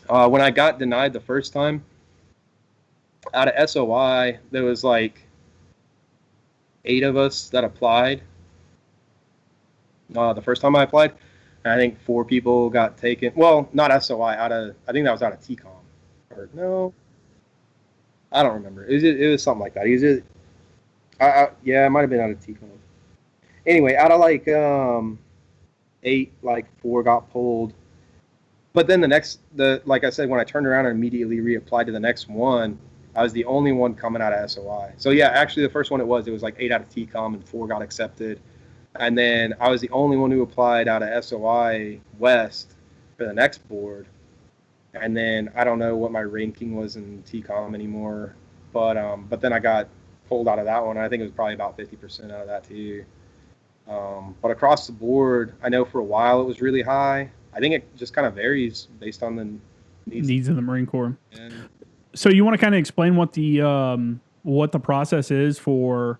When I got denied the first time, out of SOI, there was like 8 of us that applied. The first time I applied, and I think 4 people got taken. Well, not SOI. I think that was out of TCOM. Or no, I don't remember. It was something like that. Yeah, it might have been out of TCOM. Anyway, out of like 8, like 4 got pulled. But then like I said, when I turned around and immediately reapplied to the next one, I was the only one coming out of SOI. So yeah, actually the first one it was like 8 out of TCOM and 4 got accepted. And then I was the only one who applied out of SOI West for the next board. And then I don't know what my ranking was in TCOM anymore, but then I got pulled out of that one. I think it was probably about 50% out of that too. But across the board, I know for a while it was really high. I think it just kind of varies based on the needs of the Marine Corps. And so you want to kind of explain what the process is for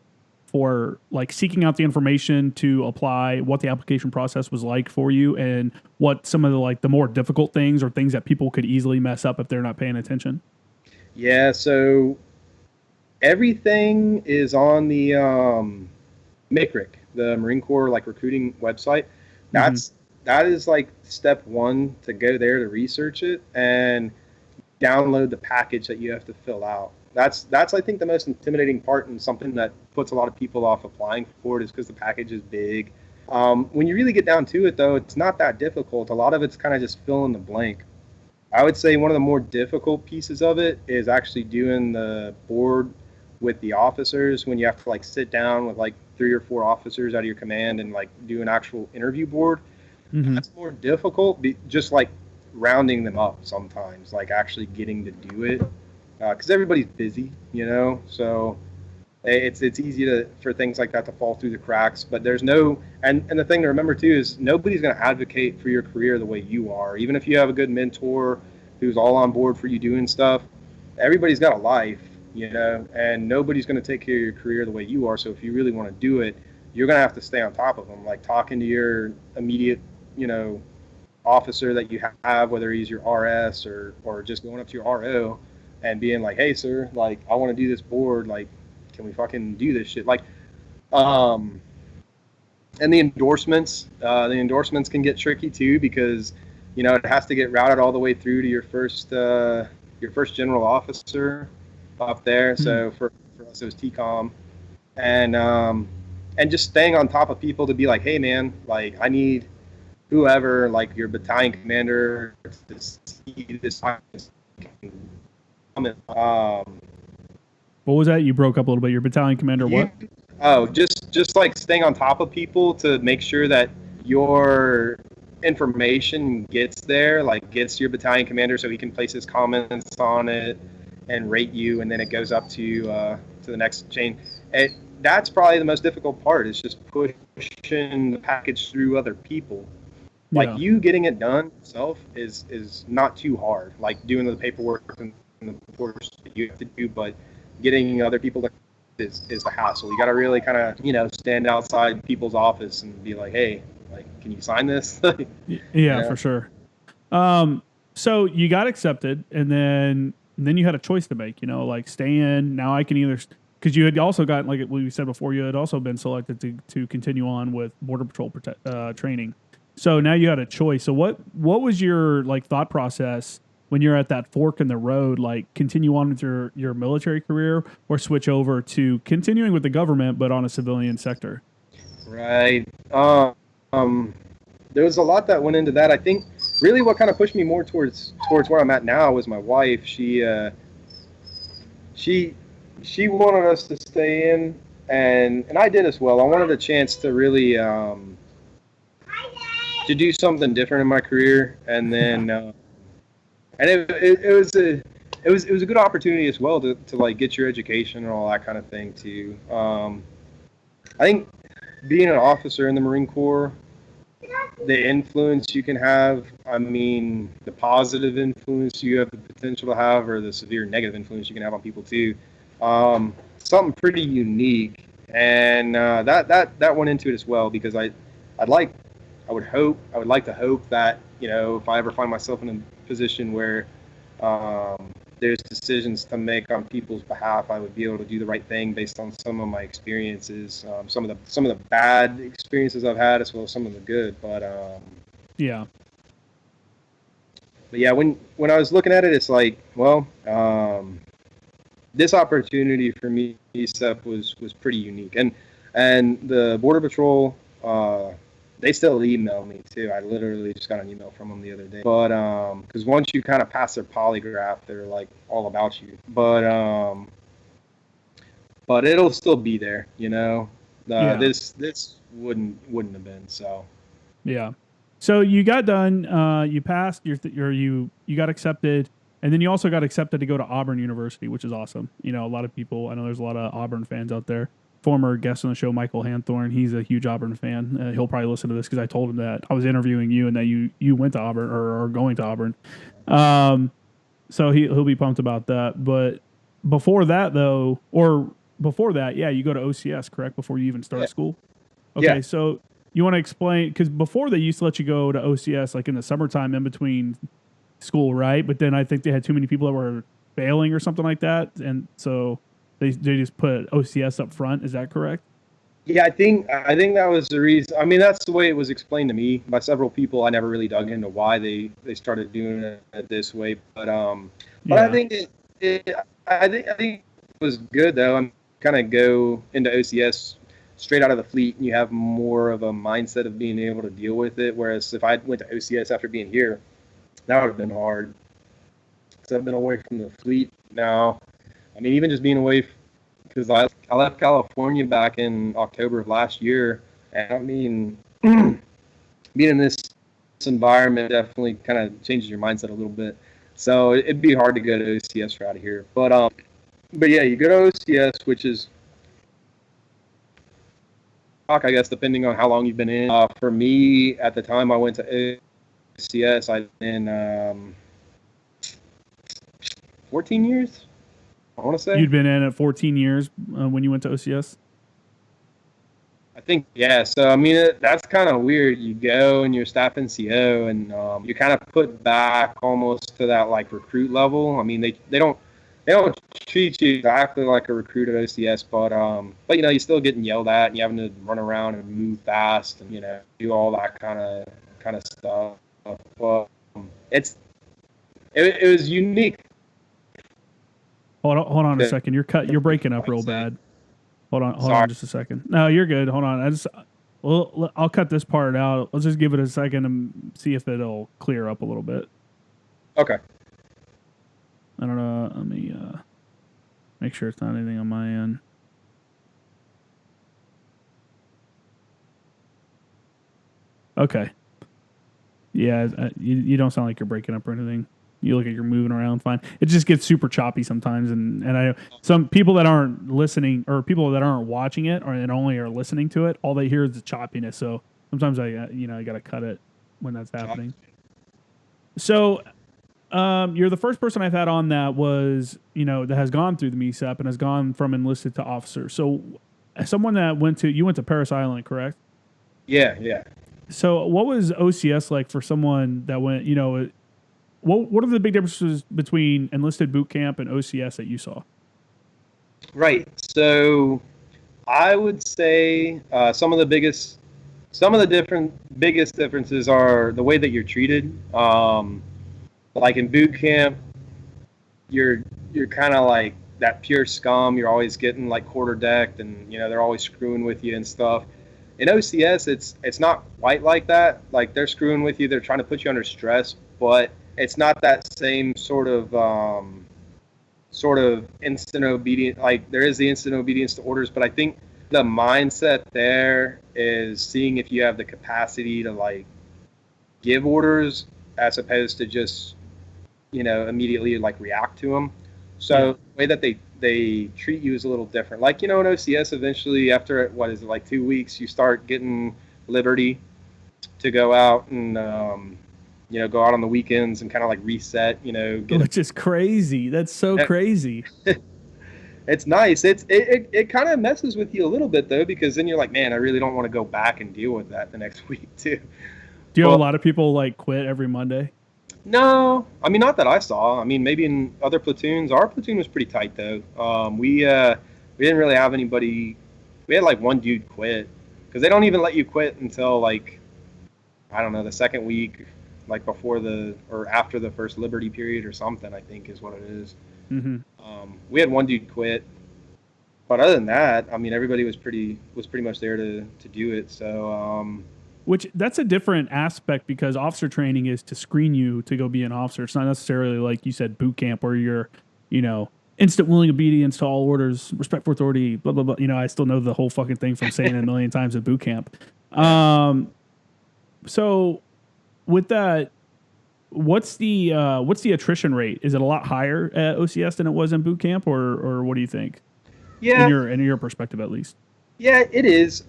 like seeking out the information to apply, what the application process was like for you, and what some of the like the more difficult things or things that people could easily mess up if they're not paying attention? Yeah, so everything is on the MCRIC, the Marine Corps like recruiting website. That is like step 1 to go there to research it and download the package that you have to fill out. That's I think the most intimidating part, and something that puts a lot of people off applying for it, is because the package is big. When you really get down to it, though, it's not that difficult. A lot of it's kind of just fill in the blank. I would say one of the more difficult pieces of it is actually doing the board with the officers, when you have to like sit down with like 3 or 4 officers out of your command and like do an actual interview board. That's more difficult, just like rounding them up sometimes, like actually getting to do it, because everybody's busy, so it's easy for things like that to fall through the cracks. But there's no, and the thing to remember too is nobody's going to advocate for your career the way you are. Even if you have a good mentor who's all on board for you doing stuff, everybody's got a life, and nobody's going to take care of your career the way you are. So if you really want to do it, you're going to have to stay on top of them, like talking to your immediate officer that you have, whether he's your RS or just going up to your RO and being like, hey sir, like I want to do this board, like can we fucking do this shit, like and the endorsements can get tricky too, because it has to get routed all the way through to your first general officer up there. So for us it was TCOM, and just staying on top of people to be like, hey man, like I need whoever, like your battalion commander, to see this. What was that? You broke up a little bit. Your battalion commander, what? Oh, just like staying on top of people to make sure that your information gets there, like gets to your battalion commander so he can place his comments on it and rate you, and then it goes up to the next chain. That's probably the most difficult part, is just pushing the package through other people. Like you getting it done yourself is not too hard, like doing the paperwork and the reports that you have to do, but getting other people to is a hassle. You got to really kind of stand outside people's office and be like, hey, like can you sign this? For sure. So you got accepted, and then you had a choice to make, like stay in. Now I can either, because you had also gotten, like we said before, you had also been selected to continue on with Border Patrol training. So now you had a choice. So what was your like thought process when you're at that fork in the road, like continue on with your military career or switch over to continuing with the government but on a civilian sector? Right. There was a lot that went into that. I think really what kind of pushed me more towards where I'm at now was my wife. She wanted us to stay in, and I did as well. I wanted a chance to really to do something different in my career, and then and it was a good opportunity as well to like get your education and all that kind of thing too. I think being an officer in the Marine Corps, the influence you can have, I mean, the positive influence you have the potential to have, or the severe negative influence you can have on people too, something pretty unique, and that went into it as well because I would like to hope that, if I ever find myself in a position where there's decisions to make on people's behalf, I would be able to do the right thing based on some of my experiences, some of the bad experiences I've had, as well as some of the good. Yeah. But yeah, when I was looking at it, it's like, well, this opportunity for me, MECEP, was pretty unique, and the Border Patrol, they still email me too. I literally just got an email from them the other day. But because once you kind of pass their polygraph, they're like all about you. But it'll still be there, Yeah. This wouldn't have been so. Yeah. So you got done. You passed. You got accepted, and then you also got accepted to go to Auburn University, which is awesome. A lot of people. I know there's a lot of Auburn fans out there. Former guest on the show, Michael Hanthorne, he's a huge Auburn fan. He'll probably listen to this because I told him that I was interviewing you and that you went to Auburn or are going to Auburn. So he'll be pumped about that. But before that, though, or before that, yeah, you go to OCS, correct? Before you even start school. Okay, Yeah. so you want to explain, because before they used to let you go to OCS like in the summertime in between school, right? But then I think they had too many people that were failing or something like that, and so they just put OCS up front. Is that correct? Yeah, I think that was the reason. I mean, that's the way it was explained to me by several people. I never really dug into why they started doing it this way, but I think I think it was good though. I'm kind of go into OCS straight out of the fleet, and you have more of a mindset of being able to deal with it. Whereas if I went to OCS after being here, that would have been hard. Because I've been away from the fleet now. I mean, even just being away, because I left California back in October of last year, and I mean, being in this environment definitely kind of changes your mindset a little bit. So it'd be hard to go to OCS out of here. But yeah, you go to OCS, which is, I guess, depending on how long you've been in. For me, at the time I went to OCS, I've been 14 years, I want to say. You'd been in it 14 years when you went to OCS? I think, yeah. So, I mean, that's kind of weird. You go and you're staff NCO, and you're kind of put back almost to that like recruit level. I mean, they don't treat you exactly like a recruit at OCS, but you're still getting yelled at, and you having to run around and move fast, and do all that kind of stuff. But it was unique. Hold on a second. You're breaking up real bad. Hold on just a second. No, you're good. Hold on. I'll cut this part out. Let's just give it a second and see if it'll clear up a little bit. Okay. I don't know. Let me make sure it's not anything on my end. Okay. Yeah, you don't sound like you're breaking up or anything. You look like you're moving around fine. It just gets super choppy sometimes, and I know some people that aren't listening or people that aren't watching it and only are listening to it, all they hear is the choppiness. So sometimes I got to cut it when that's happening. So you're the first person I've had on that was that has gone through the MECEP and has gone from enlisted to officer. So someone that went to Paris Island, correct? Yeah. So what was OCS like for someone that went? What are the big differences between enlisted boot camp and OCS that you saw? Right. So I would say some of the biggest differences are the way that you're treated. Like in boot camp, you're kind of like that pure scum. You're always getting like quarter decked, and they're always screwing with you and stuff. In OCS, it's not quite like that. Like they're screwing with you. They're trying to put you under stress, but it's not that same sort of instant obedience. Like there is the instant obedience to orders, but I think the mindset there is seeing if you have the capacity to like give orders as opposed to just immediately like react to them. So the way that they treat you is a little different. Like in OCS, eventually after what is it, like 2 weeks, you start getting liberty to go out and go out on the weekends and kind of like reset, which is crazy. That's so crazy. It's nice. It kind of messes with you a little bit though, because then you're like, man, I really don't want to go back and deal with that the next week too. Do you have Well, a lot of people like quit every Monday? no, I mean not that I saw. I mean maybe in other platoons. Our platoon was pretty tight though. We didn't really have anybody. We had like one dude quit because they don't even let you quit until like I don't know the second week, like before the or after the first Liberty period or something. I think is what it is. Mm-hmm. We had one dude quit, but other than that, I mean everybody was pretty much there to do it. So Which that's a different aspect because officer training is to screen you to go be an officer. It's not necessarily like you said boot camp where you're, you know, instant willing obedience to all orders, respect for authority, blah blah blah. You know, I still know the whole fucking thing from saying it a million times at boot camp. So with that, what's the attrition rate? Is it a lot higher at OCS than it was in boot camp, or what do you think? yeah, In your perspective, at least. yeah, it is.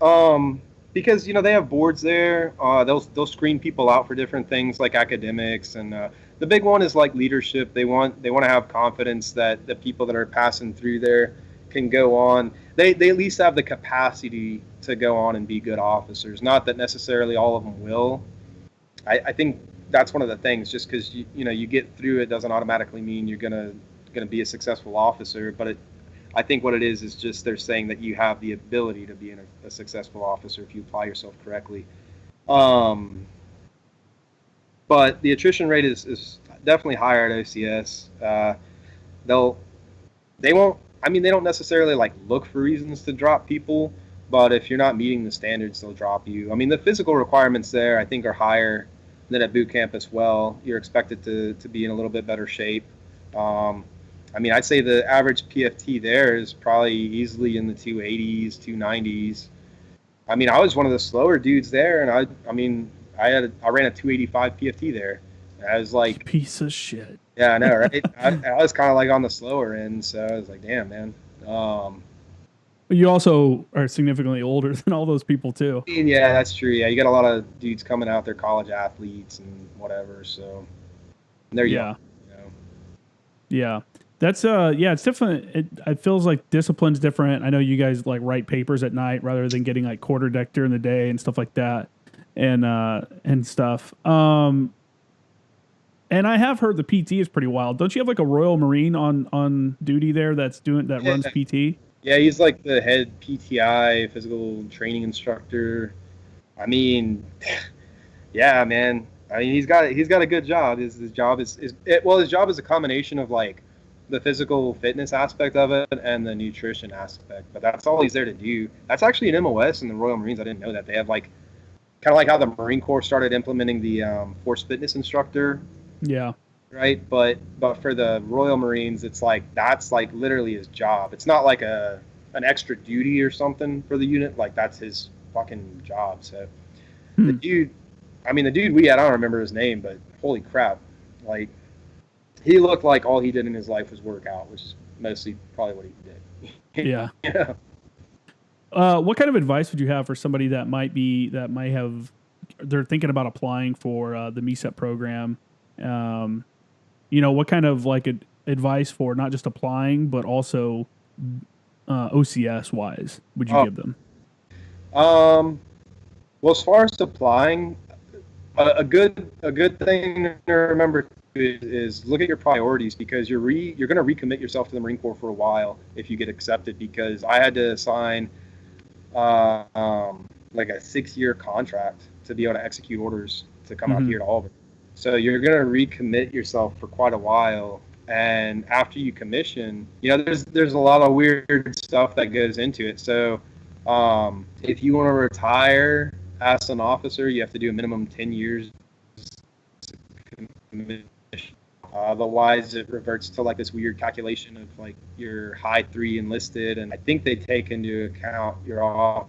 Because they have boards there. They'll screen people out for different things like academics, and the big one is like leadership. They want to have confidence that the people that are passing through there can go on. They at least have the capacity to go on and be good officers. Not that necessarily all of them will. I think that's one of the things. Just because you get through it doesn't automatically mean you're gonna be a successful officer. But I think what it is just they're saying that you have the ability to be a successful officer if you apply yourself correctly. But the attrition rate is definitely higher at OCS. They won't. I mean, they don't necessarily like look for reasons to drop people, but if you're not meeting the standards, they'll drop you. I mean, the physical requirements there I think are higher than at boot camp as well. You're expected to be in a little bit better shape. I mean, I'd say the average PFT there is probably easily in the 280s, 290s. I mean, I was one of the slower dudes there, and I ran a 285 PFT there. I was like, piece of shit. Yeah, I know, right? I was kind of like on the slower end, so I was like, damn, man. But you also are significantly older than all those people too. Yeah, that's true. Yeah, you got a lot of dudes coming out, they're college athletes and whatever, so they're young. Yeah. That's it's different. It feels like discipline's different. I know you guys like write papers at night rather than getting like quarter deck during the day and stuff like that, and stuff. And I have heard the PT is pretty wild. Don't you have like a Royal Marine on duty there that runs PT? Yeah, he's like the head PTI physical training instructor. I mean, yeah, man. I mean, he's got a good job. His job his job is a combination of like the physical fitness aspect of it and the nutrition aspect. But that's all he's there to do. That's actually an MOS in the Royal Marines. I didn't know that. They have like kind of like how the Marine Corps started implementing the force fitness instructor. Yeah. Right. But for the Royal Marines, it's like that's like literally his job. It's not like an extra duty or something for the unit. Like that's his fucking job. So the dude we had, I don't remember his name, but holy crap. Like, he looked like all he did in his life was work out, which is mostly probably what he did. Yeah. What kind of advice would you have for somebody that they're thinking about applying for the MECEP program? What kind of like advice for not just applying, but also OCS wise would you give them? Well, as far as applying, a good thing to remember is look at your priorities, because you're going to recommit yourself to the Marine Corps for a while if you get accepted, because I had to sign like a 6-year contract to be able to execute orders to come out here to Auburn. So you're going to recommit yourself for quite a while, and after you commission, there's a lot of weird stuff that goes into it. So if you want to retire as an officer, you have to do a minimum 10 years commission. Otherwise, it reverts to like this weird calculation of like your high 3 enlisted, and I think they take into account your off.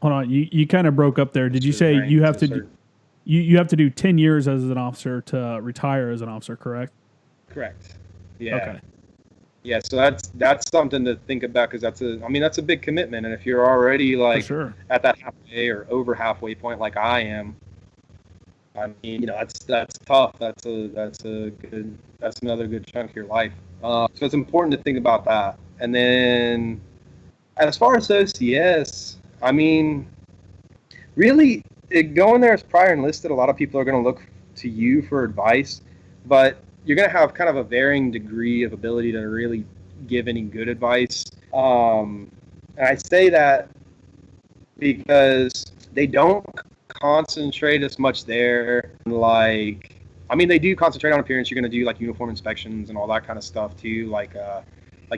Hold on, you kind of broke up there. Did you say you have to you have to do 10 years as an officer to retire as an officer, correct? Correct. Yeah. Okay. Yeah, so that's something to think about, because that's a big commitment, and if you're already like at that halfway or over halfway point like I am, I mean, that's tough. That's another good chunk of your life. So it's important to think about that. And then as far as OCS, I mean, really, going there as prior enlisted, a lot of people are going to look to you for advice, but you're going to have kind of a varying degree of ability to really give any good advice. And I say that because they don't concentrate as much there. Like, I mean, they do concentrate on appearance. You're going to do like uniform inspections and all that kind of stuff too, like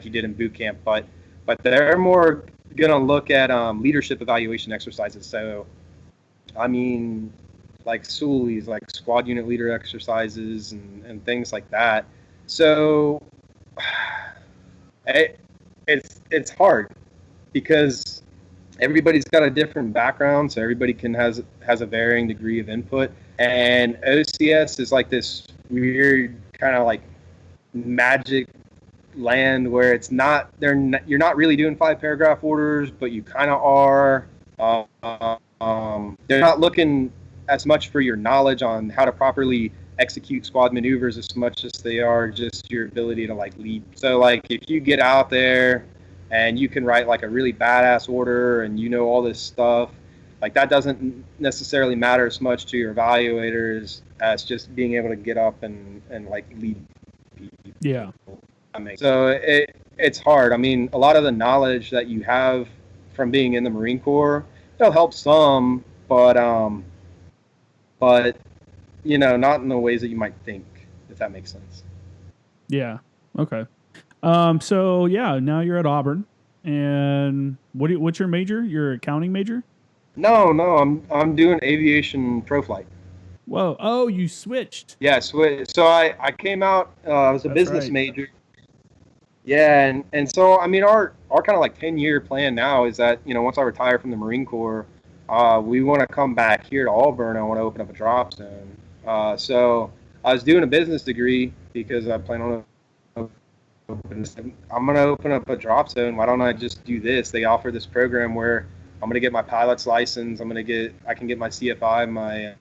you did in boot camp. But they're more going to look at leadership evaluation exercises. So, I mean, like SULEs, like squad unit leader exercises and things like that. So it's hard because everybody's got a different background, so everybody has a varying degree of input. And OCS is like this weird kind of like magic land where it's not you're not really doing 5-paragraph orders, but you kind of are. They're not looking as much for your knowledge on how to properly execute squad maneuvers as much as they are just your ability to like lead. So like if you get out there and you can write like a really badass order and you know all this stuff, like that doesn't necessarily matter as much to your evaluators as just being able to get up and like lead people. Yeah. So it's hard. I mean, a lot of the knowledge that you have from being in the Marine Corps, it'll help some, but you know, not in the ways that you might think, if that makes sense. Yeah. Okay. So yeah, now you're at Auburn, and what's your major? Your accounting major? No, I'm doing aviation pro flight. Whoa! Oh, you switched. Yeah, so I came out. I was a business major. Yeah, and so I mean, our kind of like 10-year plan now is that, you know, once I retire from the Marine Corps, we want to come back here to Auburn. I want to open up a drop zone. So I was doing a business degree because I plan on I'm going to open up a drop zone. Why don't I just do this? They offer this program where I'm going to get my pilot's license. I can get my CFI,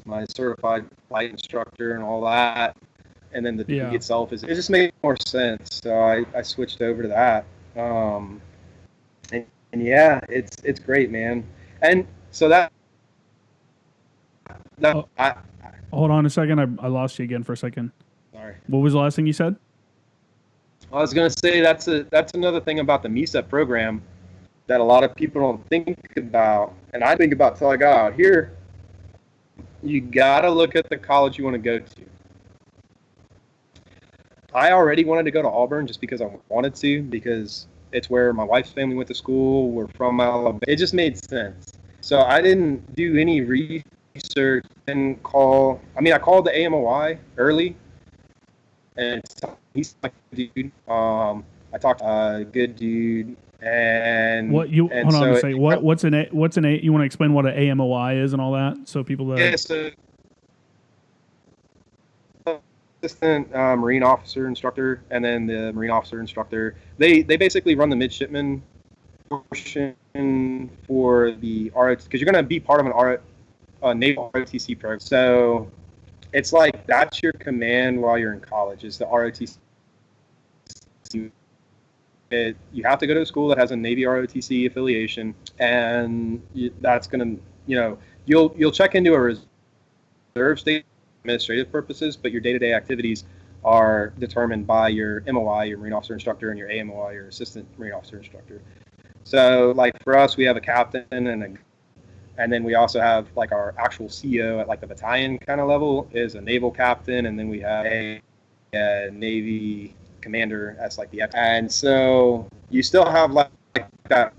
my certified flight instructor and all that. And then the degree itself it just made more sense. So I switched over to that. And yeah, it's great, man. And so hold on a second. I lost you again for a second. Sorry. What was the last thing you said? I was going to say that's another thing about the MECEP program that a lot of people don't think about, and I think about till I got out here. You got to look at the college you want to go to. I already wanted to go to Auburn just because I wanted to, because it's where my wife's family went to school. We're from Alabama. It just made sense. So I didn't do any research and I called the AMOI early, and he's like a dude. I talked to a good dude, and hold on a second. What's an you want to explain what an AMOI is and all that, so people that so assistant Marine officer instructor, and then the Marine officer instructor. They basically run the midshipman portion for the ROT, because you're going to be part of a naval ROTC program. So it's like that's your command while you're in college, is the ROTC. You have to go to a school that has a Navy ROTC affiliation, and that's going to, you know, you'll check into a reserve state administrative purposes, but your day-to-day activities are determined by your MOI, your Marine Officer Instructor, and your AMOI, your Assistant Marine Officer Instructor. So, like for us, we have a captain, and then we also have like our actual CO at like the battalion kind of level is a naval captain, and then we have a Navy commander as like the X. And so you still have like that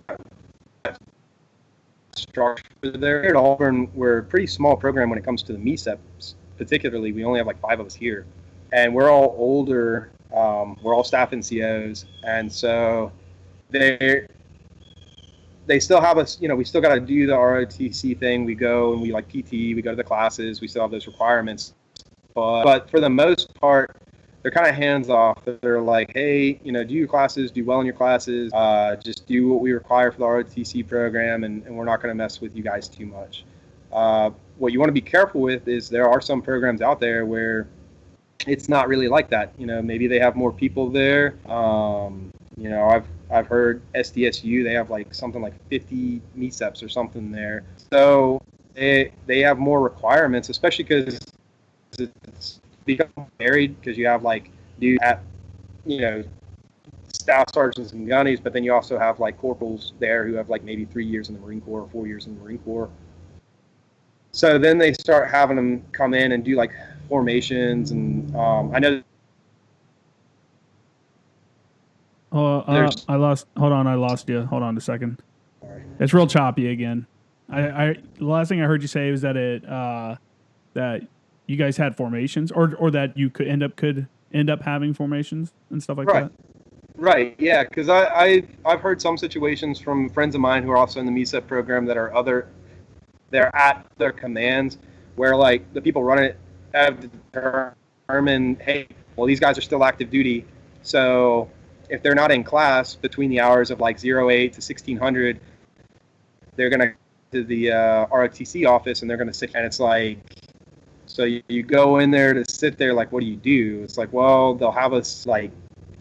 structure there. At Auburn, we're a pretty small program when it comes to the MECEPs. Particularly, we only have like 5 of us here, and we're all older. We're all staff NCOs, and so they still have us. You know, we still got to do the ROTC thing. We go and we like PT. We go to the classes. We still have those requirements, but for the most part, they're kind of hands off. They're like, hey, you know, do your classes, do well in your classes. Just do what we require for the ROTC program, and we're not going to mess with you guys too much. What you want to be careful with is there are some programs out there where it's not really like that. Maybe they have more people there. I've heard SDSU, they have like something like 50 MECEPs or something there. So they have more requirements, especially because it's become varied, because you have like staff sergeants and gunnies, but then you also have like corporals there who have like maybe 3 years in the Marine Corps or 4 years in the Marine Corps. So then they start having them come in and do like formations, and I know. I lost you. Hold on a second. It's real choppy again. The last thing I heard you say was that that you guys had formations, or that you could end up having formations and stuff like that. Right. Yeah. Because I've heard some situations from friends of mine who are also in the MECEP program that they're at their commands, where like the people running it have determined, hey, well, these guys are still active duty, so if they're not in class between the hours of like 08 to 1600, they're gonna to the ROTC office and they're gonna sit. And it's like, so you go in there to sit there, like, what do you do? It's like, well, they'll have us like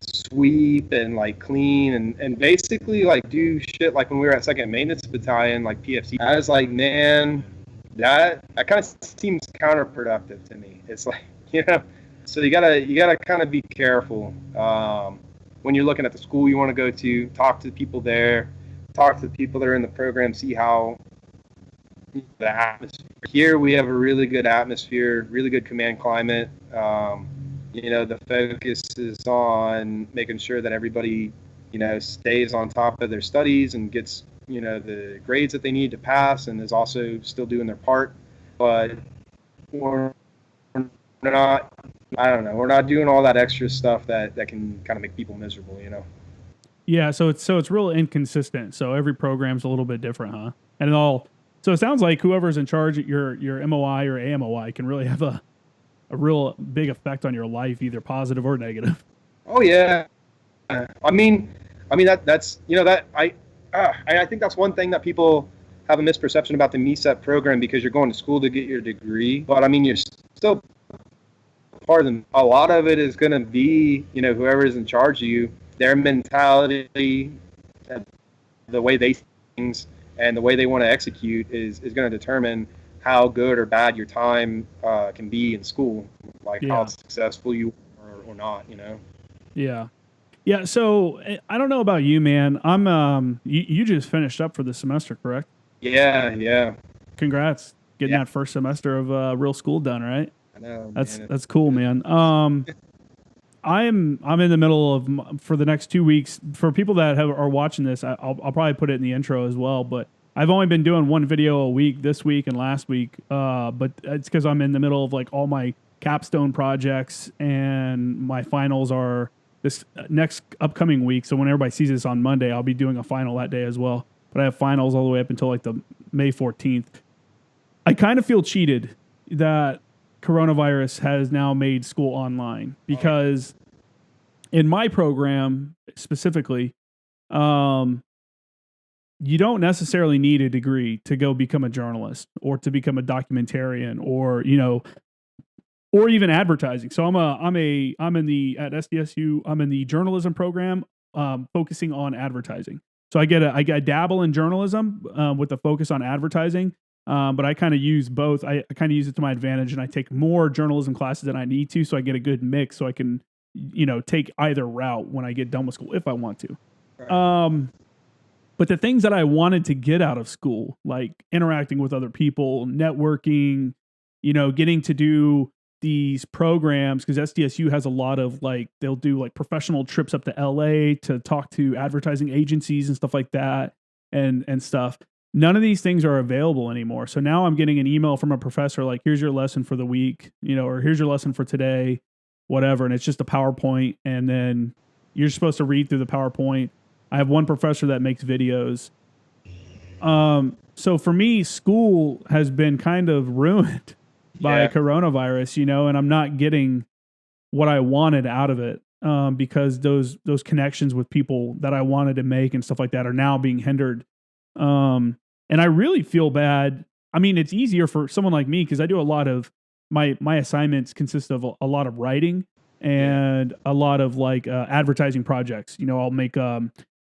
sweep and like clean and basically like do shit like when we were at 2nd Maintenance Battalion, like PFC. I was like, man, that kind of seems counterproductive to me. It's like, so you gotta kind of be careful when you're looking at the school you want to go to. Talk to the people there, talk to the people that are in the program, see how the atmosphere. Here we have a really good atmosphere, really good command climate. The focus is on making sure that everybody, stays on top of their studies and gets, the grades that they need to pass, and is also still doing their part. But we're not, I don't know, we're not doing all that extra stuff that can kind of make people miserable, Yeah, so it's real inconsistent. So every program's a little bit different, huh? And so it sounds like whoever's in charge at your MOI or AMOI can really have a real big effect on your life, either positive or negative. Oh yeah, I mean that's I think that's one thing that people have a misperception about the MECEP program, because you're going to school to get your degree, but I mean you're still part of them. A lot of it is going to be whoever is in charge of you, their mentality, the way they see things, and the way they want to execute is going to determine how good or bad your time can be in school, like how successful you are or not, Yeah. So I don't know about you, man. I'm you just finished up for the semester, correct? Yeah. Congrats, getting that first semester of real school done, right? I know. That's cool, man. I'm in the middle of, for the next 2 weeks. For people that are watching this, I'll probably put it in the intro as well. But I've only been doing one video a week this week and last week. But it's because I'm in the middle of like all my capstone projects, and my finals are this next upcoming week. So when everybody sees this on Monday, I'll be doing a final that day as well. But I have finals all the way up until like the May 14th. I kind of feel cheated that coronavirus has now made school online, because in my program specifically, you don't necessarily need a degree to go become a journalist or to become a documentarian, or or even advertising. So at SDSU, I'm in the journalism program, focusing on advertising. So I dabble in journalism with a focus on advertising. But I kind of use both. I kind of use it to my advantage, and I take more journalism classes than I need to, so I get a good mix, so I can, take either route when I get done with school if I want to. Right. But the things that I wanted to get out of school, like interacting with other people, networking, getting to do these programs, because SDSU has a lot of they'll do like professional trips up to LA to talk to advertising agencies and stuff like that, and stuff. None of these things are available anymore. So now I'm getting an email from a professor like, here's your lesson for the week, or here's your lesson for today, whatever. And it's just a PowerPoint. And then you're supposed to read through the PowerPoint. I have one professor that makes videos. So for me, school has been kind of ruined by coronavirus, and I'm not getting what I wanted out of it. Because those connections with people that I wanted to make and stuff like that are now being hindered. And I really feel bad. I mean, it's easier for someone like me because I do a lot of my assignments consist of a lot of writing and a lot of like advertising projects. You know, I'll make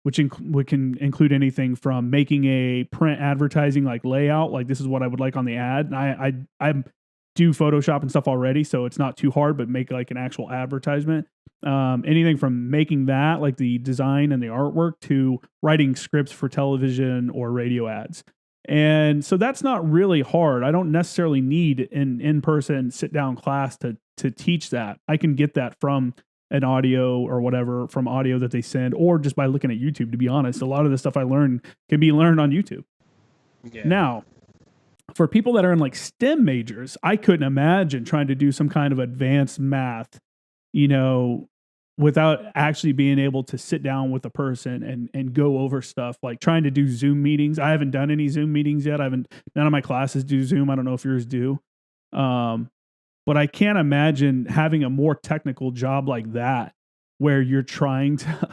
which can include anything from making a print advertising like layout, like this is what I would like on the ad. And I do Photoshop and stuff already, so it's not too hard, but make like an actual advertisement. Anything from making that, like the design and the artwork, to writing scripts for television or radio ads. And so that's not really hard. I don't necessarily need an in-person sit-down class to teach that. I can get that from an audio or whatever, from audio that they send, or just by looking at YouTube, to be honest. A lot of the stuff I learned can be learned on YouTube. Yeah. Now, for people that are in like STEM majors, I couldn't imagine trying to do some kind of advanced math, you know, without actually being able to sit down with a person and go over stuff, like trying to do Zoom meetings. I haven't done any Zoom meetings yet. None of my classes do Zoom. I don't know if yours do. But I can't imagine having a more technical job like that, where you're trying to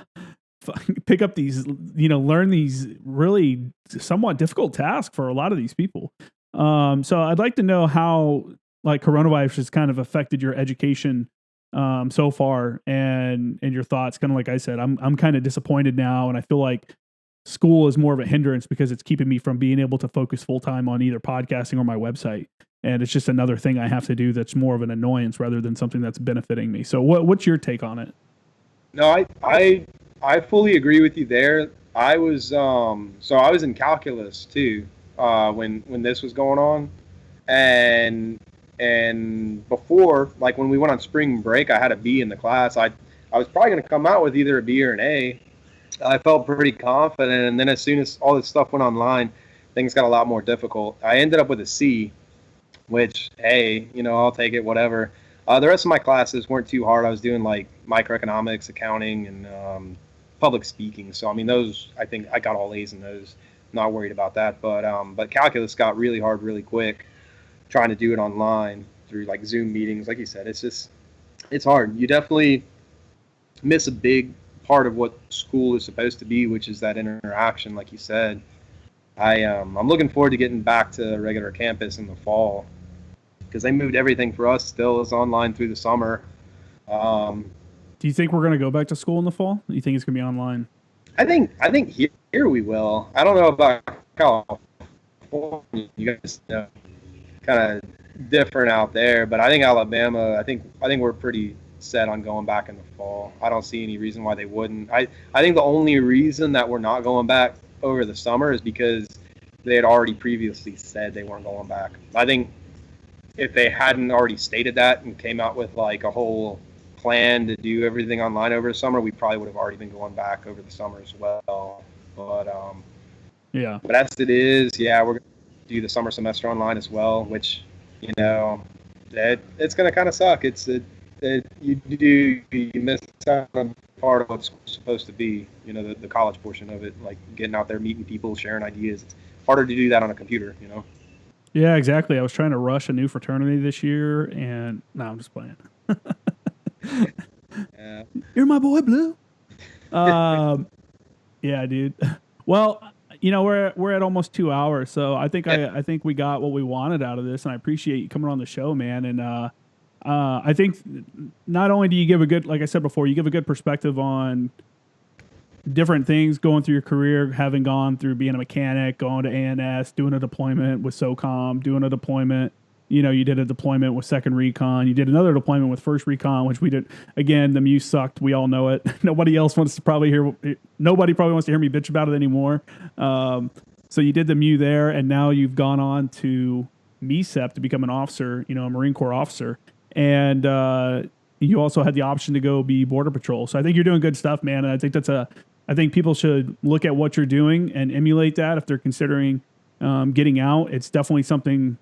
pick up these, you know, learn these really somewhat difficult tasks for a lot of these people. So I'd like to know how like coronavirus has kind of affected your education so far, and your thoughts. Kind of like I said, I'm kind of disappointed now, and I feel like school is more of a hindrance because it's keeping me from being able to focus full time on either podcasting or my website. And it's just another thing I have to do that's more of an annoyance rather than something that's benefiting me. So what's your take on it? No, I fully agree with you there. I was I was in calculus too when this was going on, and before, like when we went on spring break, I had a B in the class. I was probably going to come out with either a B or an A. I felt pretty confident, and then as soon as all this stuff went online, things got a lot more difficult. I ended up with a C, which, hey, you know, I'll take it, whatever. The rest of my classes weren't too hard. I was doing like microeconomics, accounting, and public speaking. So, I mean, those, I think I got all A's in those. Not worried about that. But calculus got really hard really quick, trying to do it online through like Zoom meetings. Like you said, it's hard. You definitely miss a big part of what school is supposed to be, which is that interaction, like you said. I'm looking forward to getting back to regular campus in the fall, because they moved everything for us. Still is online through the summer. Do you think we're going to go back to school in the fall? Do you think it's going to be online? I think here we will. I don't know about California. You guys know, kind of different out there, but I think Alabama. I think we're pretty set on going back in the fall. I don't see any reason why they wouldn't. I think the only reason that we're not going back over the summer is because they had already previously said they weren't going back. I think if they hadn't already stated that and came out with like a whole plan to do everything online over the summer, we probably would have already been going back over the summer as well. But as it is, yeah, we're going to do the summer semester online as well, which, you know, it's going to kind of suck. You miss out on part of what's supposed to be, you know, the college portion of it, like getting out there, meeting people, sharing ideas. It's harder to do that on a computer, you know? Yeah, exactly. I was trying to rush a new fraternity this year, and no, I'm just playing. Yeah. You're my boy, Blue. Yeah, dude. Well, you know, we're at almost 2 hours, so I think we got what we wanted out of this, and I appreciate you coming on the show, man. And I think not only do you give a good, like I said before, you give a good perspective on different things going through your career, having gone through being a mechanic, going to ANS, doing a deployment with SOCOM, doing a deployment. You know, you did a deployment with 2nd Recon. You did another deployment with 1st Recon, which we did. Again, the MECEP sucked. We all know it. Nobody wants to hear me bitch about it anymore. So you did the MEU there, and now you've gone on to MECEP to become an officer, you know, a Marine Corps officer. And you also had the option to go be Border Patrol. So I think you're doing good stuff, man. And I think I think people should look at what you're doing and emulate that if they're considering getting out. It's definitely something,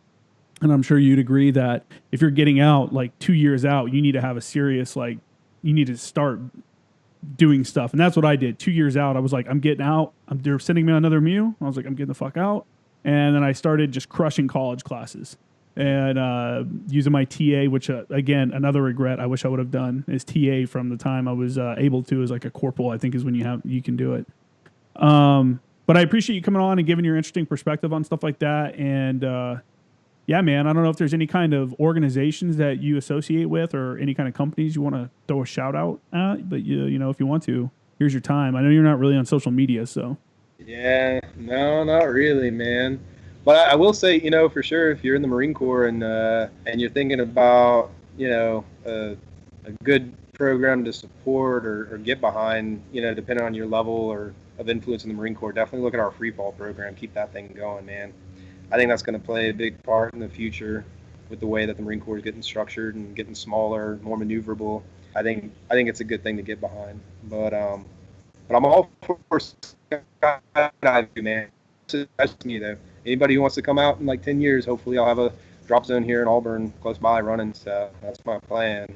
and I'm sure you'd agree that if you're getting out like 2 years out, you need to have a serious, like, you need to start doing stuff. And that's what I did. 2 years out, I was like, I'm getting out. They're sending me another MEU. I was like, I'm getting the fuck out. And then I started just crushing college classes and using my TA, which, again, another regret I wish I would have done is TA from the time I was able to, as like a corporal, I think is when you can do it. But I appreciate you coming on and giving your interesting perspective on stuff like that. And yeah, man, I don't know if there's any kind of organizations that you associate with or any kind of companies you want to throw a shout out at, but you know, if you want to, here's your time. I know you're not really on social media, so. Yeah, no, not really, man. But I will say, you know, for sure, if you're in the Marine Corps and you're thinking about, you know, a good program to support or get behind, you know, depending on your level or of influence in the Marine Corps, definitely look at our free fall program. Keep that thing going, man. I think that's going to play a big part in the future with the way that the Marine Corps is getting structured and getting smaller, more maneuverable. I think it's a good thing to get behind. But I'm all for skydiving, man. That's me though. Anybody who wants to come out in like 10 years, hopefully I'll have a drop zone here in Auburn close by running. So that's my plan.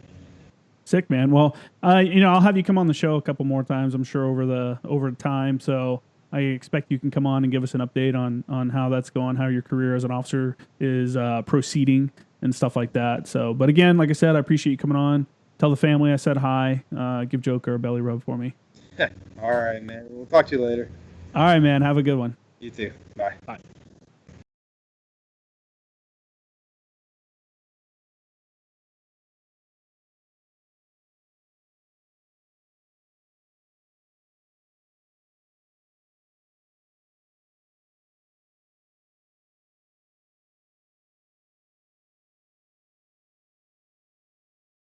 Sick, man. Well, you know, I'll have you come on the show a couple more times, I'm sure, over time. So I expect you can come on and give us an update on how that's going, how your career as an officer is proceeding and stuff like that. So, but again, like I said, I appreciate you coming on. Tell the family I said hi. Give Joker a belly rub for me. All right, man. We'll talk to you later. All right, man. Have a good one. You too. Bye. Bye.